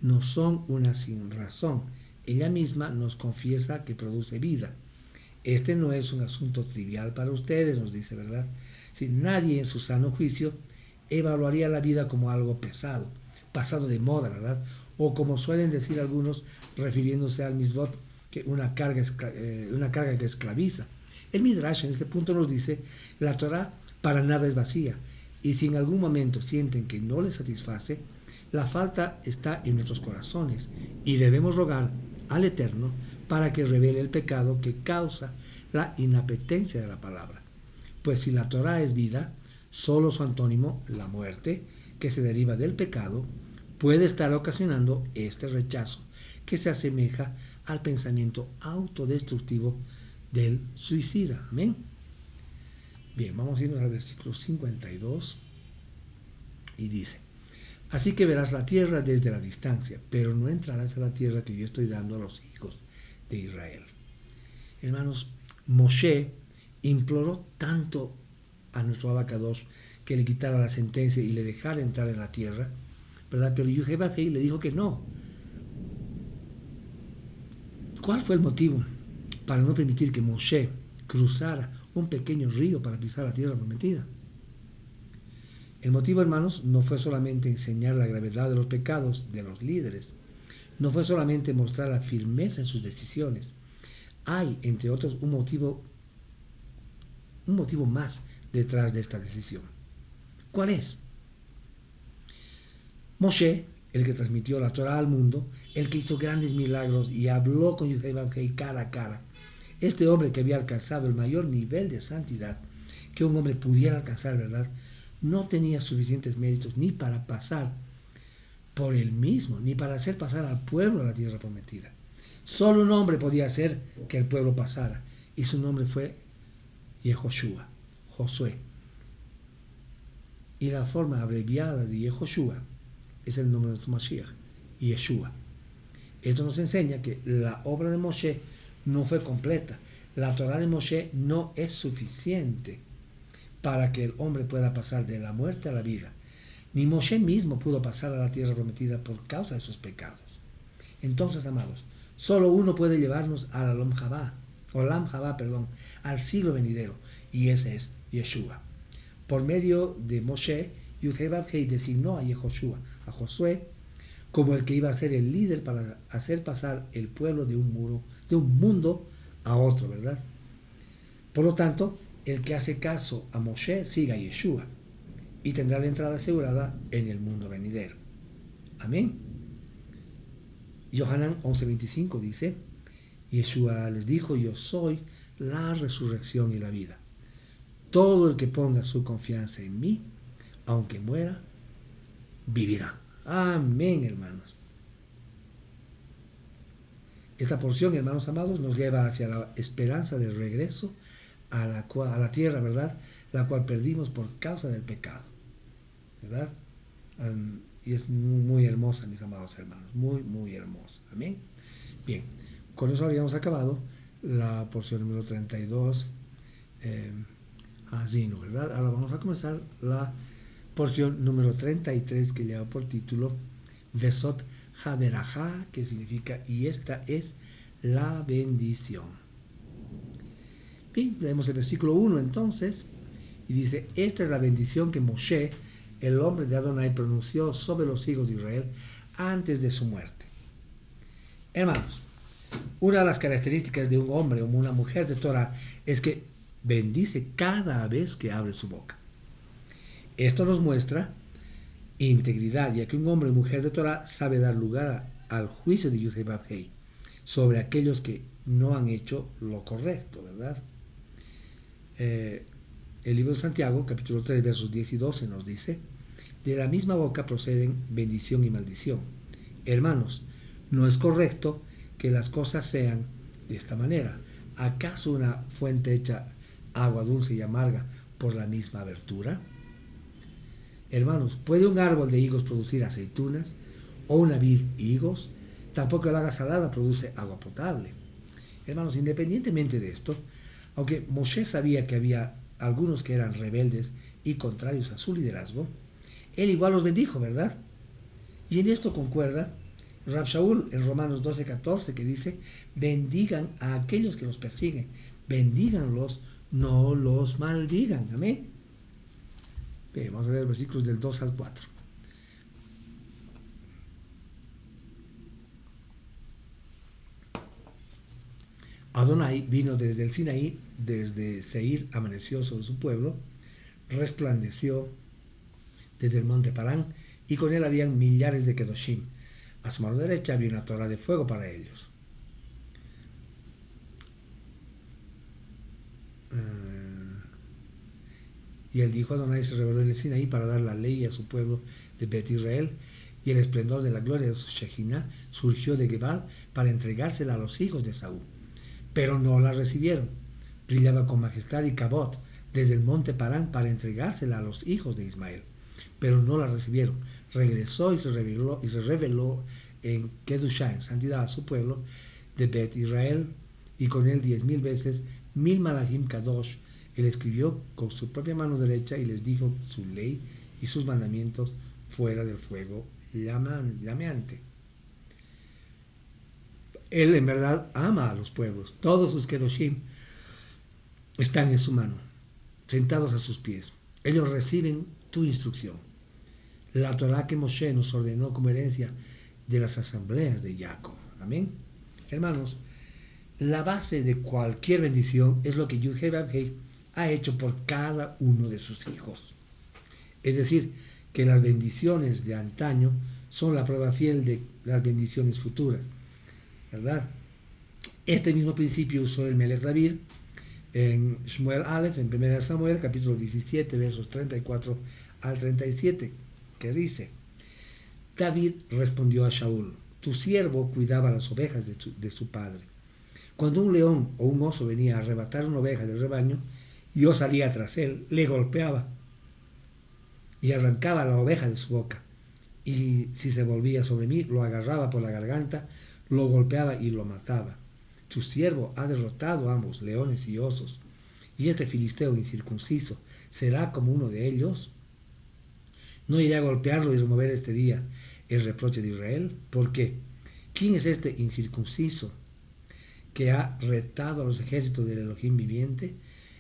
no son una sin razón. Ella misma nos confiesa que produce vida. Este no es un asunto trivial para ustedes, nos dice, ¿verdad? Si nadie en su sano juicio evaluaría la vida como algo pesado, pasado de moda, ¿verdad? O como suelen decir algunos, refiriéndose al misbot, que una carga que esclaviza. El Midrash en este punto nos dice, la Torah para nada es vacía, y si en algún momento sienten que no les satisface, la falta está en nuestros corazones, y debemos rogar al Eterno para que revele el pecado que causa la inapetencia de la palabra. Pues si la Torah es vida, solo su antónimo, la muerte, que se deriva del pecado, puede estar ocasionando este rechazo, que se asemeja al pensamiento autodestructivo del suicida. Amén. Bien, vamos a irnos al versículo 52 y dice, así que verás la tierra desde la distancia, pero no entrarás a la tierra que yo estoy dando a los hijos de Israel. Hermanos, Moshe imploró tanto a nuestro Abacadosh que le quitara la sentencia y le dejara entrar en la tierra, ¿verdad? Pero Yehová le dijo que no. ¿Cuál fue el motivo para no permitir que Moshe cruzara un pequeño río para pisar la tierra prometida? El motivo, hermanos, no fue solamente enseñar la gravedad de los pecados de los líderes, no fue solamente mostrar la firmeza en sus decisiones. Hay, entre otros, un motivo más detrás de esta decisión. ¿Cuál es? Moshe, el que transmitió la Torah al mundo, el que hizo grandes milagros y habló con Yehová cara a cara, este hombre que había alcanzado el mayor nivel de santidad que un hombre pudiera alcanzar, ¿verdad?, no tenía suficientes méritos ni para pasar por él mismo, ni para hacer pasar al pueblo a la tierra prometida. Solo un hombre podía hacer que el pueblo pasara, y su nombre fue Yehoshua, Josué. Y la forma abreviada de Yehoshua es el nombre de nuestro Mashiach, Yeshua. Esto nos enseña que la obra de Moshe no fue completa. La Torah de Moshe no es suficiente para que el hombre pueda pasar de la muerte a la vida. Ni Moshe mismo pudo pasar a la tierra prometida por causa de sus pecados. Entonces, amados, solo uno puede llevarnos al Olam Jabá, al siglo venidero, y ese es Yeshua. Por medio de Moshe, Yehová designó a Yehoshua, a Josué, como el que iba a ser el líder para hacer pasar el pueblo de un mundo a otro, ¿verdad? Por lo tanto, el que hace caso a Moshe sigue a Yeshua y tendrá la entrada asegurada en el mundo venidero. Amén. Yohanan 11:25 dice, Yeshua les dijo, yo soy la resurrección y la vida. Todo el que ponga su confianza en mí, aunque muera, vivirá. Amén, hermanos. Esta porción, hermanos amados, nos lleva hacia la esperanza del regreso a la tierra, ¿verdad?, la cual perdimos por causa del pecado, ¿verdad? Y es muy hermosa, mis amados hermanos, muy, muy hermosa. Amén. Bien, con eso habíamos acabado la porción número 32, Hazino, ¿verdad? Ahora vamos a comenzar la porción número 33, que lleva por título Vesot Haberajá, que significa y esta es la bendición. Bien, leemos el versículo 1 entonces, y dice, esta es la bendición que Moshe, el hombre de Adonai, pronunció sobre los hijos de Israel antes de su muerte. Hermanos, una de las características de un hombre o una mujer de Torah es que bendice cada vez que abre su boca. Esto nos muestra integridad, ya que un hombre o mujer de Torah sabe dar lugar al juicio de Yehová sobre aquellos que no han hecho lo correcto, ¿verdad? El libro de Santiago, capítulo 3, versos 10 y 12 nos dice, de la misma boca proceden bendición y maldición. Hermanos, no es correcto que las cosas sean de esta manera. ¿Acaso una fuente hecha agua dulce y amarga por la misma abertura? Hermanos, ¿puede un árbol de higos producir aceitunas o una vid higos? Tampoco el agua salada produce agua potable. Hermanos, independientemente de esto, aunque Moshe sabía que había algunos que eran rebeldes y contrarios a su liderazgo, él igual los bendijo, ¿verdad? Y en esto concuerda Rab Shaul en Romanos 12:14, que dice: bendigan a aquellos que los persiguen, bendíganlos, no los maldigan. Amén. Bien, vamos a ver versículos del 2 al 4. Adonai vino desde el Sinaí, desde Seir amaneció sobre su pueblo, resplandeció desde el monte Parán, y con él habían millares de Kedoshim. A su mano derecha había una torre de fuego para ellos. Y él dijo: Adonai se reveló en el Sinaí para dar la ley a su pueblo de Bet Israel, y el esplendor de la gloria de su Shekinah surgió de Gebal para entregársela a los hijos de Saúl. Pero no la recibieron. Brillaba con majestad y cabot desde el monte Parán para entregársela a los hijos de Ismael. Pero no la recibieron. Regresó y se reveló en Kedushá, en santidad, a su pueblo de Bet Israel, y con él 10,000 veces 1,000 malachim kadosh. Él escribió con su propia mano derecha y les dijo su ley y sus mandamientos fuera del fuego llameante. Él en verdad ama a los pueblos. Todos sus kedoshim están en su mano, sentados a sus pies. Ellos reciben tu instrucción. La Torah que Moshe nos ordenó como herencia de las asambleas de Jacob. Amén. Hermanos, la base de cualquier bendición es lo que Yud-Heh-Vav-Heh ha hecho por cada uno de sus hijos. Es decir, que las bendiciones de antaño son la prueba fiel de las bendiciones futuras, ¿verdad? Este mismo principio usó el Melech David en Shmuel Aleph, en 1 Samuel, capítulo 17, versos 34 al 37, que dice: David respondió a Shaul: tu siervo cuidaba las ovejas de su padre. Cuando un león o un oso venía a arrebatar una oveja del rebaño, yo salía tras él, le golpeaba y arrancaba la oveja de su boca. Y si se volvía sobre mí, lo agarraba por la garganta, lo golpeaba y lo mataba. Tu siervo ha derrotado a ambos, leones y osos, y este filisteo incircunciso será como uno de ellos. ¿No iré a golpearlo y remover este día el reproche de Israel? ¿Por qué? ¿Quién es este incircunciso que ha retado a los ejércitos del Elohim viviente?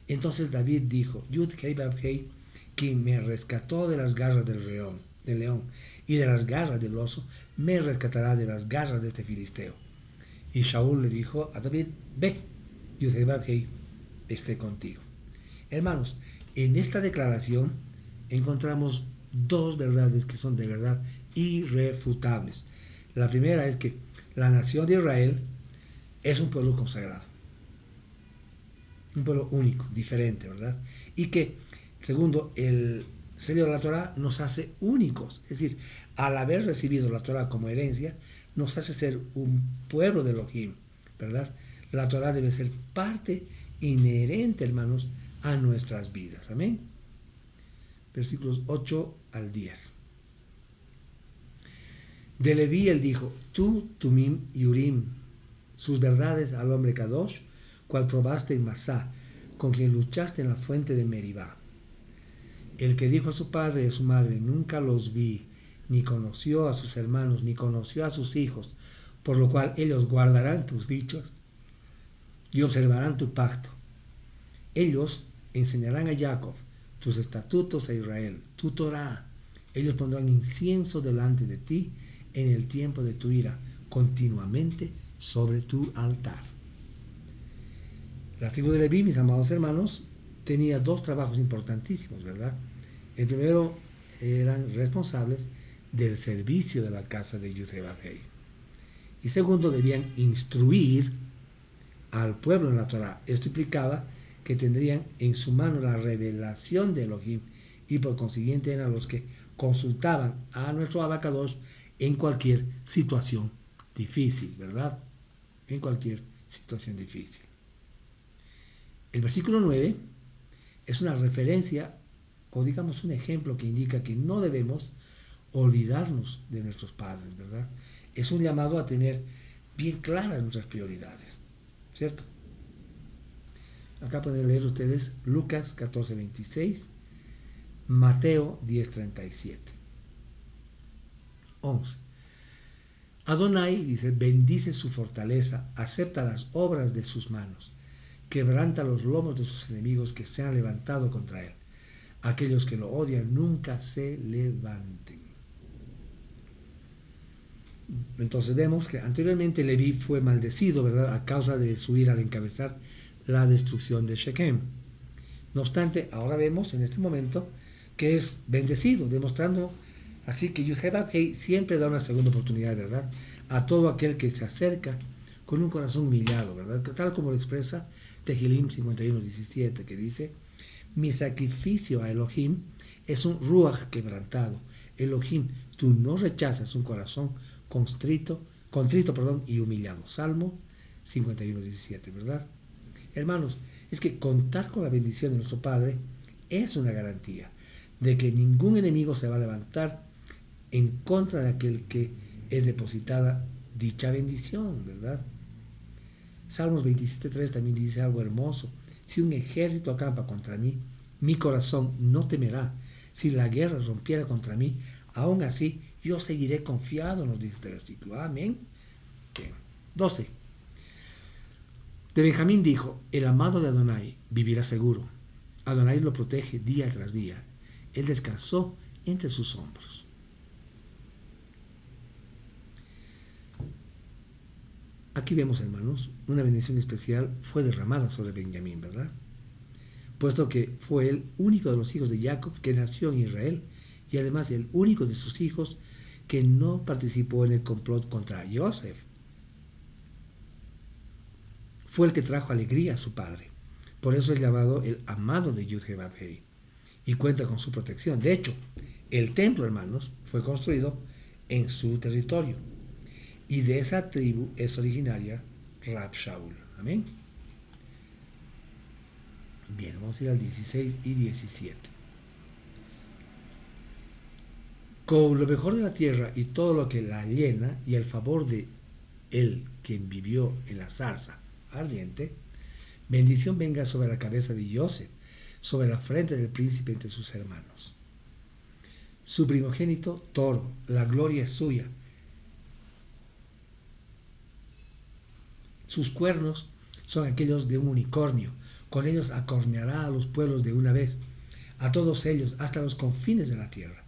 Entonces David dijo: Yud-Heh-Vav-Heh, quien me rescató de las garras del león y de las garras del oso, me rescatará de las garras de este filisteo. Y Shaul le dijo a David: ve, Yud-Heh-Vav-Heh esté contigo. Hermanos, en esta declaración encontramos dos verdades que son de verdad irrefutables. La primera es que la nación de Israel es un pueblo consagrado, un pueblo único, diferente, ¿verdad? Y que, segundo, el sello de la Torah nos hace únicos. Es decir, al haber recibido la Torah como herencia, nos hace ser un pueblo de Elohim, ¿verdad? La Torah debe ser parte inherente, hermanos, a nuestras vidas. Amén. Versículos 8 al 10. De Leví él dijo: tú, Tumim y Urim, sus verdades al hombre Kadosh, cual probaste en Masá, con quien luchaste en la fuente de Meribá. El que dijo a su padre y a su madre: nunca los vi, ni conoció a sus hermanos, ni conoció a sus hijos, por lo cual ellos guardarán tus dichos y observarán tu pacto. Ellos enseñarán a Jacob tus estatutos a Israel, tu Torah. Ellos pondrán incienso delante de ti en el tiempo de tu ira, continuamente sobre tu altar. La tribu de Leví, mis amados hermanos, tenía dos trabajos importantísimos, ¿verdad? El primero, eran responsables del servicio de la casa de Yud-Heh-Vav-Heh. Y segundo, debían instruir al pueblo en la Torah. Esto implicaba que tendrían en su mano la revelación de Elohim, y por consiguiente eran los que consultaban a nuestro Abacados en cualquier situación difícil, ¿verdad? En cualquier situación difícil. El versículo 9 es una referencia o digamos un ejemplo que indica que no debemos olvidarnos de nuestros padres, ¿verdad? Es un llamado a tener bien claras nuestras prioridades, ¿cierto? Acá pueden leer ustedes Lucas 14:26, Mateo 10:37. 11. Adonai, dice, bendice su fortaleza, acepta las obras de sus manos, quebranta los lomos de sus enemigos que se han levantado contra él. Aquellos que lo odian nunca se levanten. Entonces vemos que anteriormente Leví fue maldecido, ¿verdad?, a causa de su ira al encabezar la destrucción de Shechem. No obstante, ahora vemos en este momento que es bendecido, demostrando así que Yud-Heh-Vav-Hei siempre da una segunda oportunidad, ¿verdad?, a todo aquel que se acerca con un corazón humillado, ¿verdad?, tal como lo expresa Tehilim 51:17, que dice: mi sacrificio a Elohim es un ruach quebrantado. Elohim, tú no rechazas un corazón contrito, y humillado. Salmo 51:17, ¿verdad? Hermanos, es que contar con la bendición de nuestro Padre es una garantía de que ningún enemigo se va a levantar en contra de aquel que es depositada dicha bendición, ¿verdad? Salmos 27:3 también dice algo hermoso: si un ejército acampa contra mí, mi corazón no temerá. Si la guerra rompiera contra mí, aún así yo seguiré confiado, nos dice este versículo. Amén. Bien. 12. De Benjamín dijo: el amado de Adonai vivirá seguro. Adonai lo protege día tras día. Él descansó entre sus hombros. Aquí vemos, hermanos, una bendición especial fue derramada sobre Benjamín, ¿verdad? Puesto que fue el único de los hijos de Jacob que nació en Israel y además el único de sus hijos que no participó en el complot contra Joseph. Fue el que trajo alegría a su padre. Por eso es llamado el amado de Yud-Heh-Vav-Hei y cuenta con su protección. De hecho, el templo, hermanos, fue construido en su territorio y de esa tribu es originaria Rab Shaul. Amén. Bien, vamos a ir al 16 y 17. Con lo mejor de la tierra y todo lo que la llena y el favor de él quien vivió en la zarza ardiente, bendición venga sobre la cabeza de Joseph, sobre la frente del príncipe entre sus hermanos. Su primogénito, toro, la gloria es suya. Sus cuernos son aquellos de un unicornio. Con ellos acorneará a los pueblos de una vez, a todos ellos, hasta los confines de la tierra.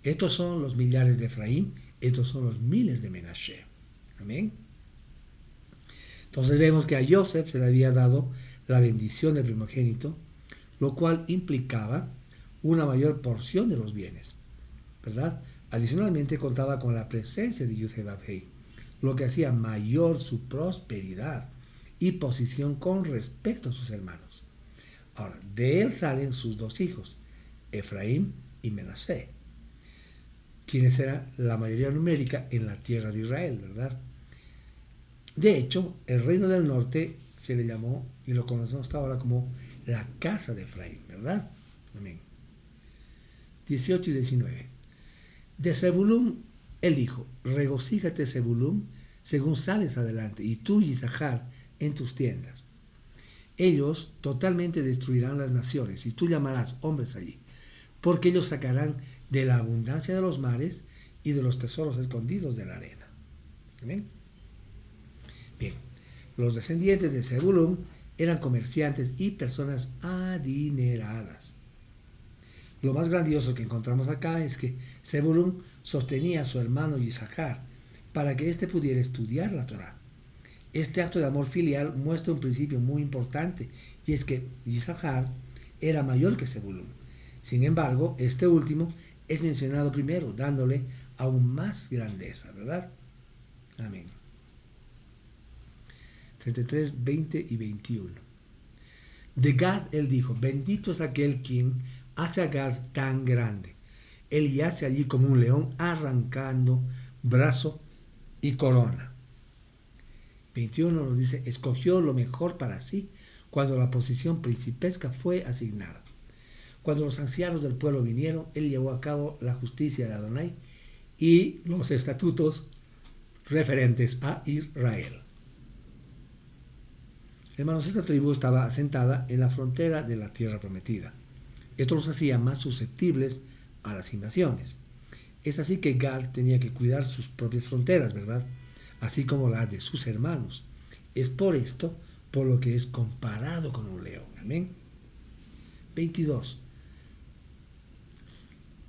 Estos son los millares de Efraín, estos son los miles de Menashe. Amén. Entonces vemos que a Joseph se le había dado la bendición del primogénito, lo cual implicaba una mayor porción de los bienes, ¿verdad? Adicionalmente contaba con la presencia de Yud-Heh-Vav-Hei, lo que hacía mayor su prosperidad y posición con respecto a sus hermanos. Ahora, de él salen sus dos hijos, Efraín y Menasé, quienes eran la mayoría numérica en la tierra de Israel, ¿verdad? De hecho, el reino del norte se le llamó, y lo conocemos hasta ahora, como la casa de Efraín, ¿verdad? Amén. 18 y 19. De Zebulún, él dijo: regocíjate, Zebulún, según sales adelante, y tú, Isachar, en tus tiendas. Ellos totalmente destruirán las naciones, y tú llamarás hombres allí, porque ellos sacarán de la abundancia de los mares y de los tesoros escondidos de la arena. ¿Amén? Bien, los descendientes de Zebulún eran comerciantes y personas adineradas. Lo más grandioso que encontramos acá es que Zebulún sostenía a su hermano Isachar para que éste pudiera estudiar la Torá. Este acto de amor filial muestra un principio muy importante, y es que Isachar era mayor que Zebulún. Sin embargo, este último es mencionado primero, dándole aún más grandeza, ¿verdad? Amén. 33, 20 y 21. De Gad él dijo: bendito es aquel quien hace a Gad tan grande. Él yace allí como un león, arrancando brazo y corona. 21 nos dice, escogió lo mejor para sí cuando la posición principesca fue asignada. Cuando los ancianos del pueblo vinieron, él llevó a cabo la justicia de Adonai y los estatutos referentes a Israel. Hermanos, esta tribu estaba asentada en la frontera de la tierra prometida. Esto los hacía más susceptibles a las invasiones. Es así que Gad tenía que cuidar sus propias fronteras, ¿verdad? Así como las de sus hermanos. Es por esto por lo que es comparado con un león. Amén. 22.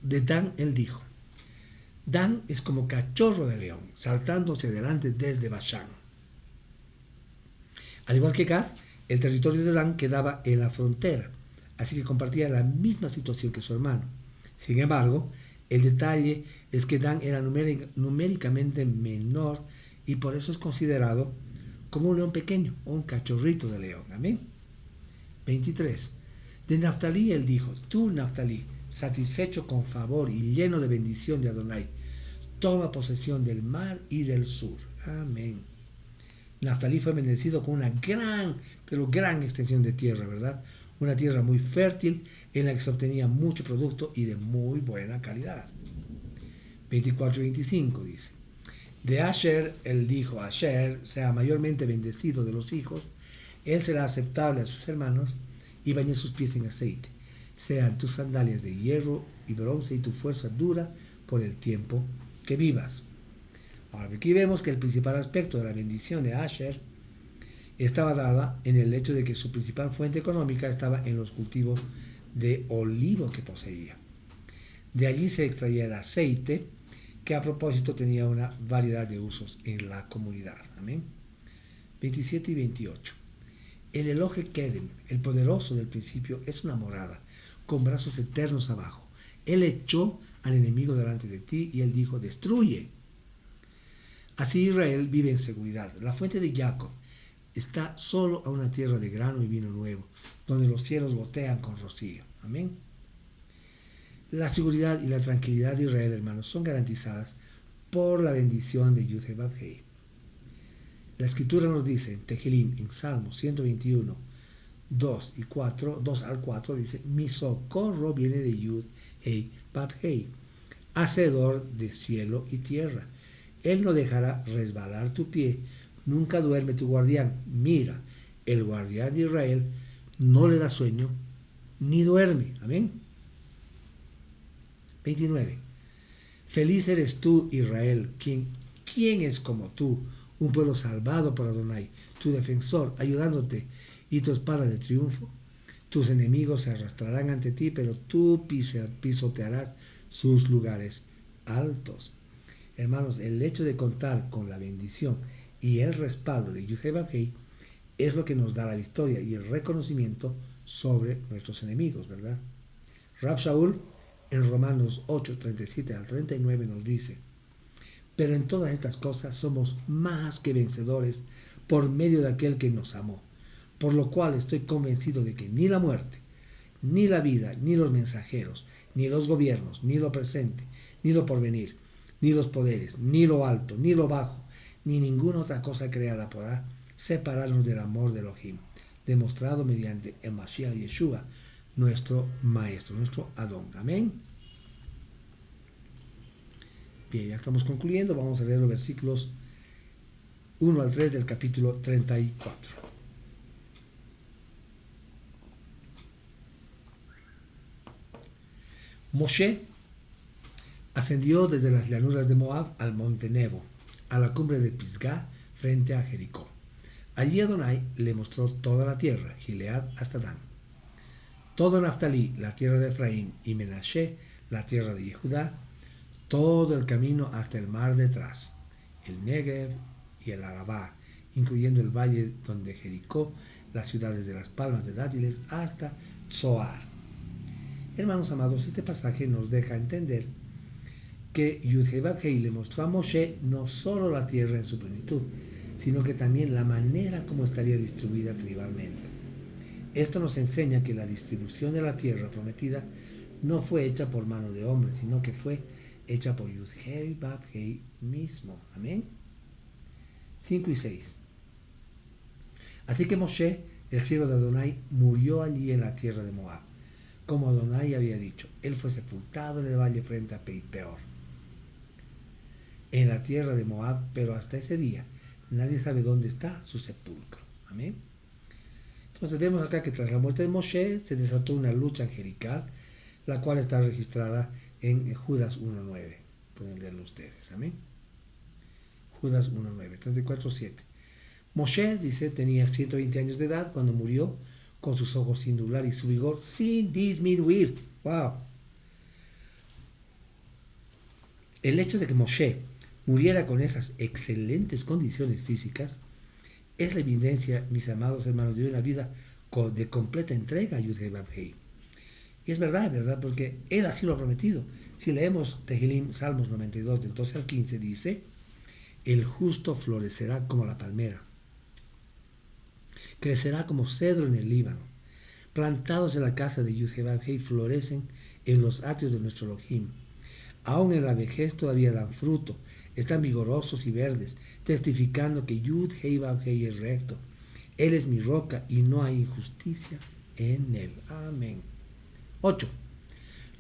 De Dan él dijo, Dan es como cachorro de león, saltándose delante desde Bashán. Al igual que Gad, el territorio de Dan quedaba en la frontera, así que compartía la misma situación que su hermano. Sin embargo, el detalle es que Dan era numéricamente menor y por eso es considerado como un león pequeño o un cachorrito de león. Amén. 23. De Naftalí él dijo, tú Naftalí, satisfecho con favor y lleno de bendición de Adonai, toma posesión del mar y del sur. Amén. Naftalí fue bendecido con una gran, pero gran extensión de tierra, ¿verdad? Una tierra muy fértil en la que se obtenía mucho producto y de muy buena calidad. 24 y 25 dice, de Asher él dijo, Asher sea mayormente bendecido de los hijos, él será aceptable a sus hermanos y bañe sus pies en aceite. Sean tus sandalias de hierro y bronce y tu fuerza dura por el tiempo que vivas. Ahora aquí vemos que el principal aspecto de la bendición de Asher estaba dada en el hecho de que su principal fuente económica estaba en los cultivos de olivo que poseía. De allí se extraía el aceite, que a propósito tenía una variedad de usos en la comunidad. Amén. 27 y 28. El Elohe Kedem, el poderoso del principio, es una morada, con brazos eternos abajo. Él echó al enemigo delante de ti y él dijo, destruye. Así Israel vive en seguridad. La fuente de Jacob está solo a una tierra de grano y vino nuevo, donde los cielos gotean con rocío. Amén. La seguridad y la tranquilidad de Israel, hermanos, son garantizadas por la bendición de Yud-Heh-Vav-Heh. La escritura nos dice en Tehilim, en Salmo 121, 2 al 4, dice, mi socorro viene de Yud-Heh-Vav-Heh, hacedor de cielo y tierra. Él no dejará resbalar tu pie, nunca duerme tu guardián. Mira, el guardián de Israel no le da sueño ni duerme. Amén. 29. Feliz eres tú, Israel, ¿quién es como tú? Un pueblo salvado por Adonai, tu defensor, ayudándote, y tu espada de triunfo. Tus enemigos se arrastrarán ante ti, pero tú pisotearás sus lugares altos. Hermanos, el hecho de contar con la bendición y el respaldo de Yud-Heh-Vav-Heh es lo que nos da la victoria y el reconocimiento sobre nuestros enemigos, ¿verdad? Rab Shaul en Romanos 8, 37 al 39 nos dice, pero en todas estas cosas somos más que vencedores por medio de aquel que nos amó, por lo cual estoy convencido de que ni la muerte, ni la vida, ni los mensajeros, ni los gobiernos, ni lo presente, ni lo porvenir, ni los poderes, ni lo alto, ni lo bajo, ni ninguna otra cosa creada podrá separarnos del amor de Elohim, demostrado mediante el Mashiach Yeshua, nuestro Maestro, nuestro Adón. Amén. Bien, ya estamos concluyendo. Vamos a leer los versículos 1 al 3 del capítulo 34. Moshe ascendió desde las llanuras de Moab al monte Nebo, a la cumbre de Pisgah, frente a Jericó. Allí Adonai le mostró toda la tierra, Gilead hasta Dan. Todo Naftalí, la tierra de Efraín, y Menashe, la tierra de Judá, todo el camino hasta el mar detrás, el Negev y el Arabá, incluyendo el valle donde Jericó, las ciudades de las palmas de dátiles, hasta Zoar. Hermanos amados, este pasaje nos deja entender que Yud-Heh-Vav-Heh le mostró a Moshe no solo la tierra en su plenitud, sino que también la manera como estaría distribuida tribalmente. Esto nos enseña que la distribución de la tierra prometida no fue hecha por mano de hombre, sino que fue hecha por Yud-Heh-Vav-Heh mismo. Amén. 5 y 6. Así que Moshe, el siervo de Adonai, murió allí en la tierra de Moab, como Adonai había dicho. Él fue sepultado en el valle frente a Peor, en la tierra de Moab, pero hasta ese día nadie sabe dónde está su sepulcro. Amén. Entonces vemos acá que tras la muerte de Moshe se desató una lucha angelical, la cual está registrada en Judas 1.9. Pueden leerlo ustedes. Amén. Judas 1.9, 34.7. Moshe, dice, tenía 120 años de edad cuando murió, con sus ojos sin nublar y su vigor sin disminuir. ¡Wow! El hecho de que Moshe muriera con esas excelentes condiciones físicas es la evidencia, mis amados hermanos, de una vida de completa entrega a Yud-Heh-Vav-Heh. Y es verdad, porque Él así lo ha prometido. Si leemos Tehilim, Salmos 92, del 12 al 15, dice: el justo florecerá como la palmera, crecerá como cedro en el Líbano. Plantados en la casa de Yud-Heh-Vav-Heh, florecen en los atrios de nuestro Elohim. Aún en la vejez todavía dan fruto, están vigorosos y verdes, testificando que Yud-Heh-Vav-Heh es recto. Él es mi roca y no hay injusticia en él. Amén. 8.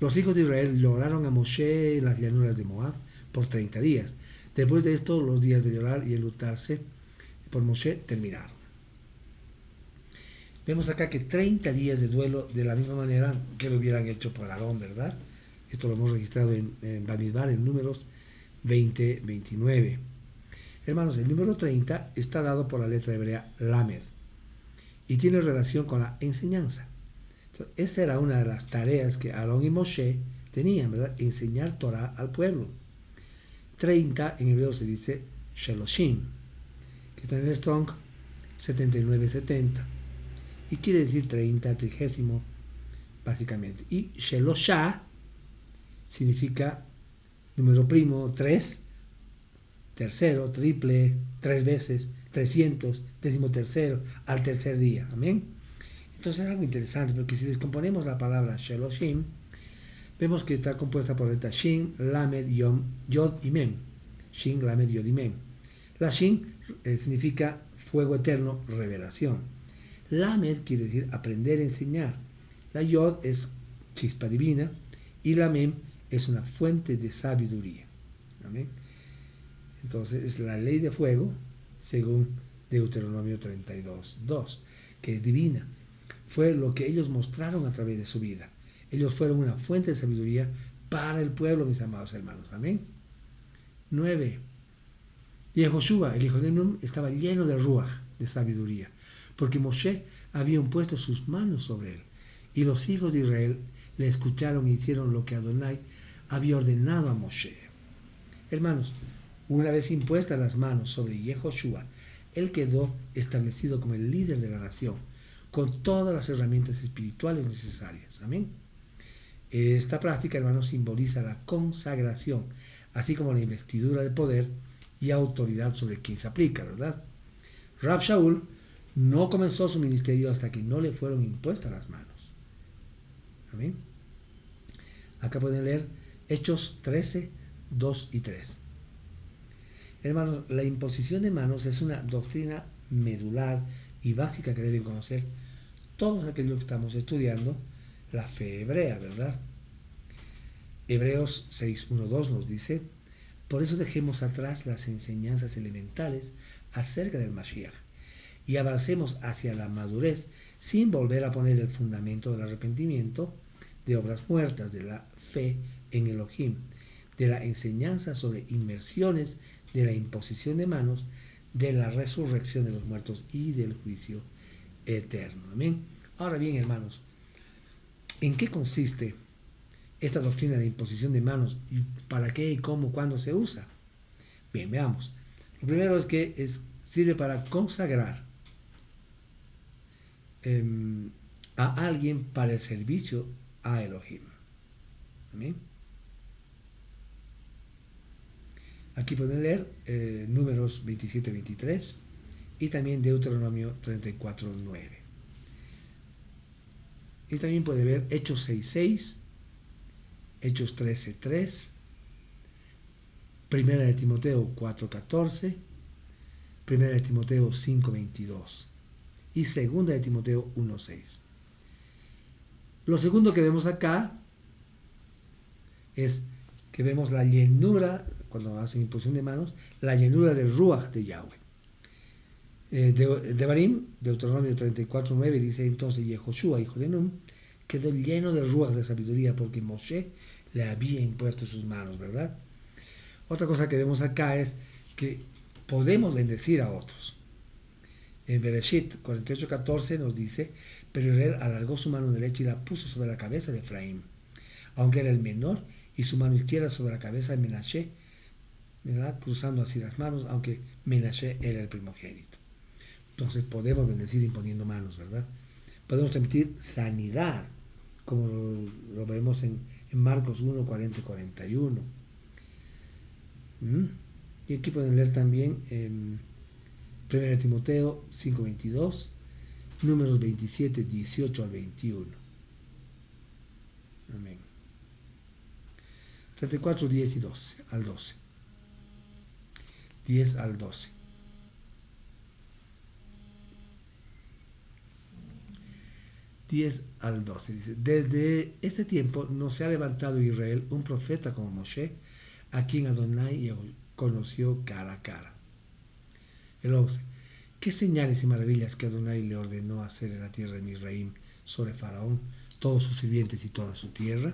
Los hijos de Israel lloraron a Moshe en las llanuras de Moab por 30 días. Después de esto, los días de llorar y enlutarse por Moshe terminaron. Vemos acá que 30 días de duelo, de la misma manera que lo hubieran hecho por Aarón, ¿verdad? Esto lo hemos registrado en Bamidbar, en Números 20-29. Hermanos, el número 30 está dado por la letra hebrea Lamed y tiene relación con la enseñanza. Entonces, esa era una de las tareas que Aarón y Moshe tenían, ¿verdad? Enseñar Torah al pueblo. 30 en hebreo se dice Sheloshim, que está en el Strong 7970, y quiere decir 30, 30, básicamente. Y Sheloshah significa número primo, 3, tercero, triple, 3 veces, 300, 13º, al tercer día. Amén. Entonces es algo interesante, porque si descomponemos la palabra Sheloshim, vemos que está compuesta por letras Shin, Lamed, Yod y Mem. Shin, Lamed, Yod y Mem. La Shin significa fuego eterno, revelación. Lamed quiere decir aprender, enseñar. La Yod es chispa divina y la Mem es una fuente de sabiduría. Amén. Entonces es la ley de fuego según Deuteronomio 32.2, que es divina. Fue lo que ellos mostraron a través de su vida. Ellos fueron una fuente de sabiduría para el pueblo, mis amados hermanos. Amén. 9. Yehoshua, el hijo de Nun, estaba lleno de ruach, de sabiduría, porque Moshe había impuesto sus manos sobre él. Y los hijos de Israel le escucharon e hicieron lo que Adonai había ordenado a Moshe. Hermanos, una vez impuestas las manos sobre Yehoshua, él quedó establecido como el líder de la nación, con todas las herramientas espirituales necesarias. Amén. Esta práctica, hermanos, simboliza la consagración, así como la investidura de poder y autoridad sobre quien se aplica, ¿verdad? Rab Shaul no comenzó su ministerio hasta que no le fueron impuestas las manos. Amén. Acá pueden leer Hechos 13, 2 y 3. Hermanos, la imposición de manos es una doctrina medular y básica que deben conocer todos aquellos que estamos estudiando la fe hebrea, ¿verdad? Hebreos 6.1.2 nos dice: por eso dejemos atrás las enseñanzas elementales acerca del Mashiach y avancemos hacia la madurez sin volver a poner el fundamento del arrepentimiento, de obras muertas, de la fe en Elohim, de la enseñanza sobre inmersiones, de la imposición de manos, de la resurrección de los muertos y del juicio eterno. Amén. Ahora bien, hermanos, ¿en qué consiste esta doctrina de imposición de manos y para qué, cómo, cuándo se usa? Bien, veamos. Lo primero es que sirve para consagrar a alguien para el servicio a Elohim. Amén. Aquí pueden leer Números 27-23 y también Deuteronomio 34.9. Y también puede ver Hechos 6.6, Hechos 13.3, Primera de Timoteo 4.14, Primera de Timoteo 5.22 y 2 de Timoteo 1:6. Lo segundo que vemos acá es que vemos la llenura, cuando hacen imposición de manos, la llenura del Ruach de Yahweh. Devarim, Deuteronomio 34:9 dice: entonces Yehoshua, hijo de Nun, quedó lleno del Ruach de sabiduría porque Moshe le había impuesto sus manos, ¿verdad? Otra cosa que vemos acá es que podemos bendecir a otros. En Bereshit 48:14 nos dice: pero Israel alargó su mano derecha y la puso sobre la cabeza de Efraín, aunque era el menor, y su mano izquierda sobre la cabeza de Menashe, ¿verdad? Cruzando así las manos, aunque Menashe era el primogénito. Entonces podemos bendecir imponiendo manos, ¿verdad? Podemos transmitir sanidad, como lo vemos en Marcos 1:40-41. Y aquí pueden leer también en 1 Timoteo 5:22, Números 27:18-21. Amén. 34, 10 y 12 al 12. 10 al 12. Dice: desde este tiempo no se ha levantado Israel un profeta como Moshe, a quien Adonai conoció cara a cara. El 11. ¿Qué señales y maravillas que Adonai le ordenó hacer en la tierra de Misraim sobre Faraón, todos sus sirvientes y toda su tierra?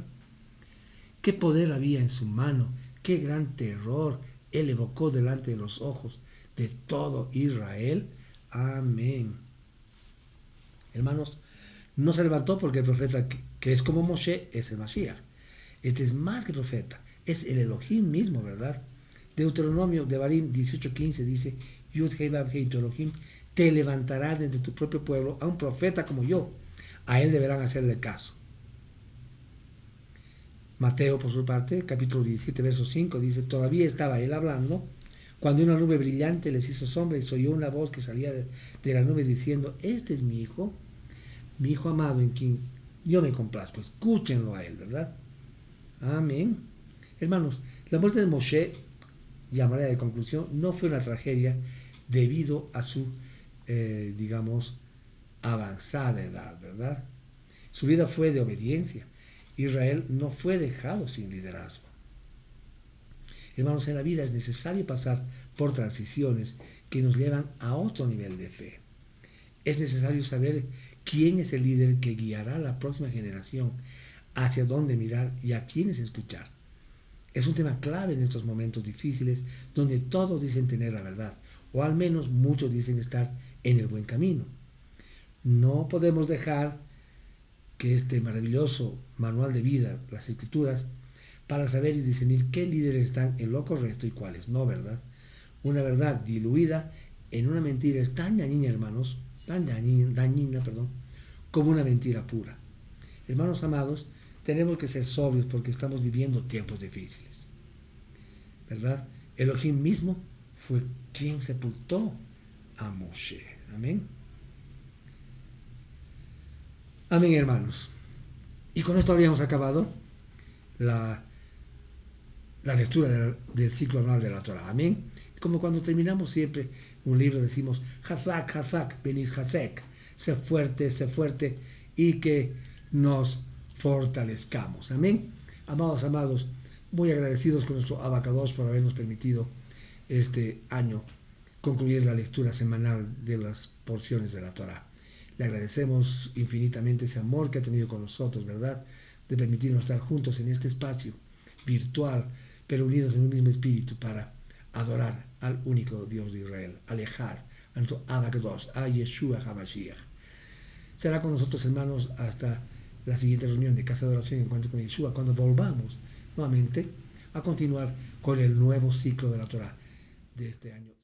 ¿Qué poder había en su mano? ¿Qué gran terror él evocó delante de los ojos de todo Israel? Amén. Hermanos, no se levantó porque el profeta que es como Moshe es el Mashiach. Este es más que profeta, es el Elohim mismo, ¿verdad? Deuteronomio Devarim 18:15 dice: Yud Hei Vav Hei, tu Elohim te levantará de entre tu propio pueblo a un profeta como yo. A él deberán hacerle caso. Mateo, por su parte, capítulo 17, verso 5, dice: todavía estaba él hablando cuando una nube brillante les hizo sombra y se oyó una voz que salía de la nube diciendo: este es mi hijo amado en quien yo me complazco. Escúchenlo a él, ¿verdad? Amén. Hermanos, la muerte de Moshe, y a manera de conclusión, no fue una tragedia debido a su, avanzada edad, ¿verdad? Su vida fue de obediencia. Israel no fue dejado sin liderazgo. Hermanos, en la vida es necesario pasar por transiciones que nos llevan a otro nivel de fe. Es necesario saber quién es el líder que guiará a la próxima generación, hacia dónde mirar y a quiénes escuchar. Es un tema clave en estos momentos difíciles donde todos dicen tener la verdad, o al menos muchos dicen estar en el buen camino. No podemos dejar que este maravilloso manual de vida, las Escrituras, para saber y discernir qué líderes están en lo correcto y cuáles no, ¿verdad? Una verdad diluida en una mentira es tan dañina, hermanos, como una mentira pura. Hermanos amados, tenemos que ser sobrios porque estamos viviendo tiempos difíciles, ¿verdad? Elohim mismo fue quien sepultó a Moshe. Amén. Amén, hermanos. Y con esto habíamos acabado la lectura del ciclo anual de la Torah. Amén. Como cuando terminamos siempre un libro decimos: Hazak, Hazak, Beniz Hazek. Sé fuerte y que nos fortalezcamos. Amén. Amados, muy agradecidos con nuestro Abacados por habernos permitido este año concluir la lectura semanal de las porciones de la Torah. Le agradecemos infinitamente ese amor que ha tenido con nosotros, ¿verdad? De permitirnos estar juntos en este espacio virtual, pero unidos en un mismo espíritu para adorar al único Dios de Israel, al Ejad, a nuestro Abacados, a Yeshua HaMashiach. Será con nosotros, hermanos, hasta la siguiente reunión de Casa de Oración en Encuentro con Yeshua, cuando volvamos nuevamente a continuar con el nuevo ciclo de la Torah de este año.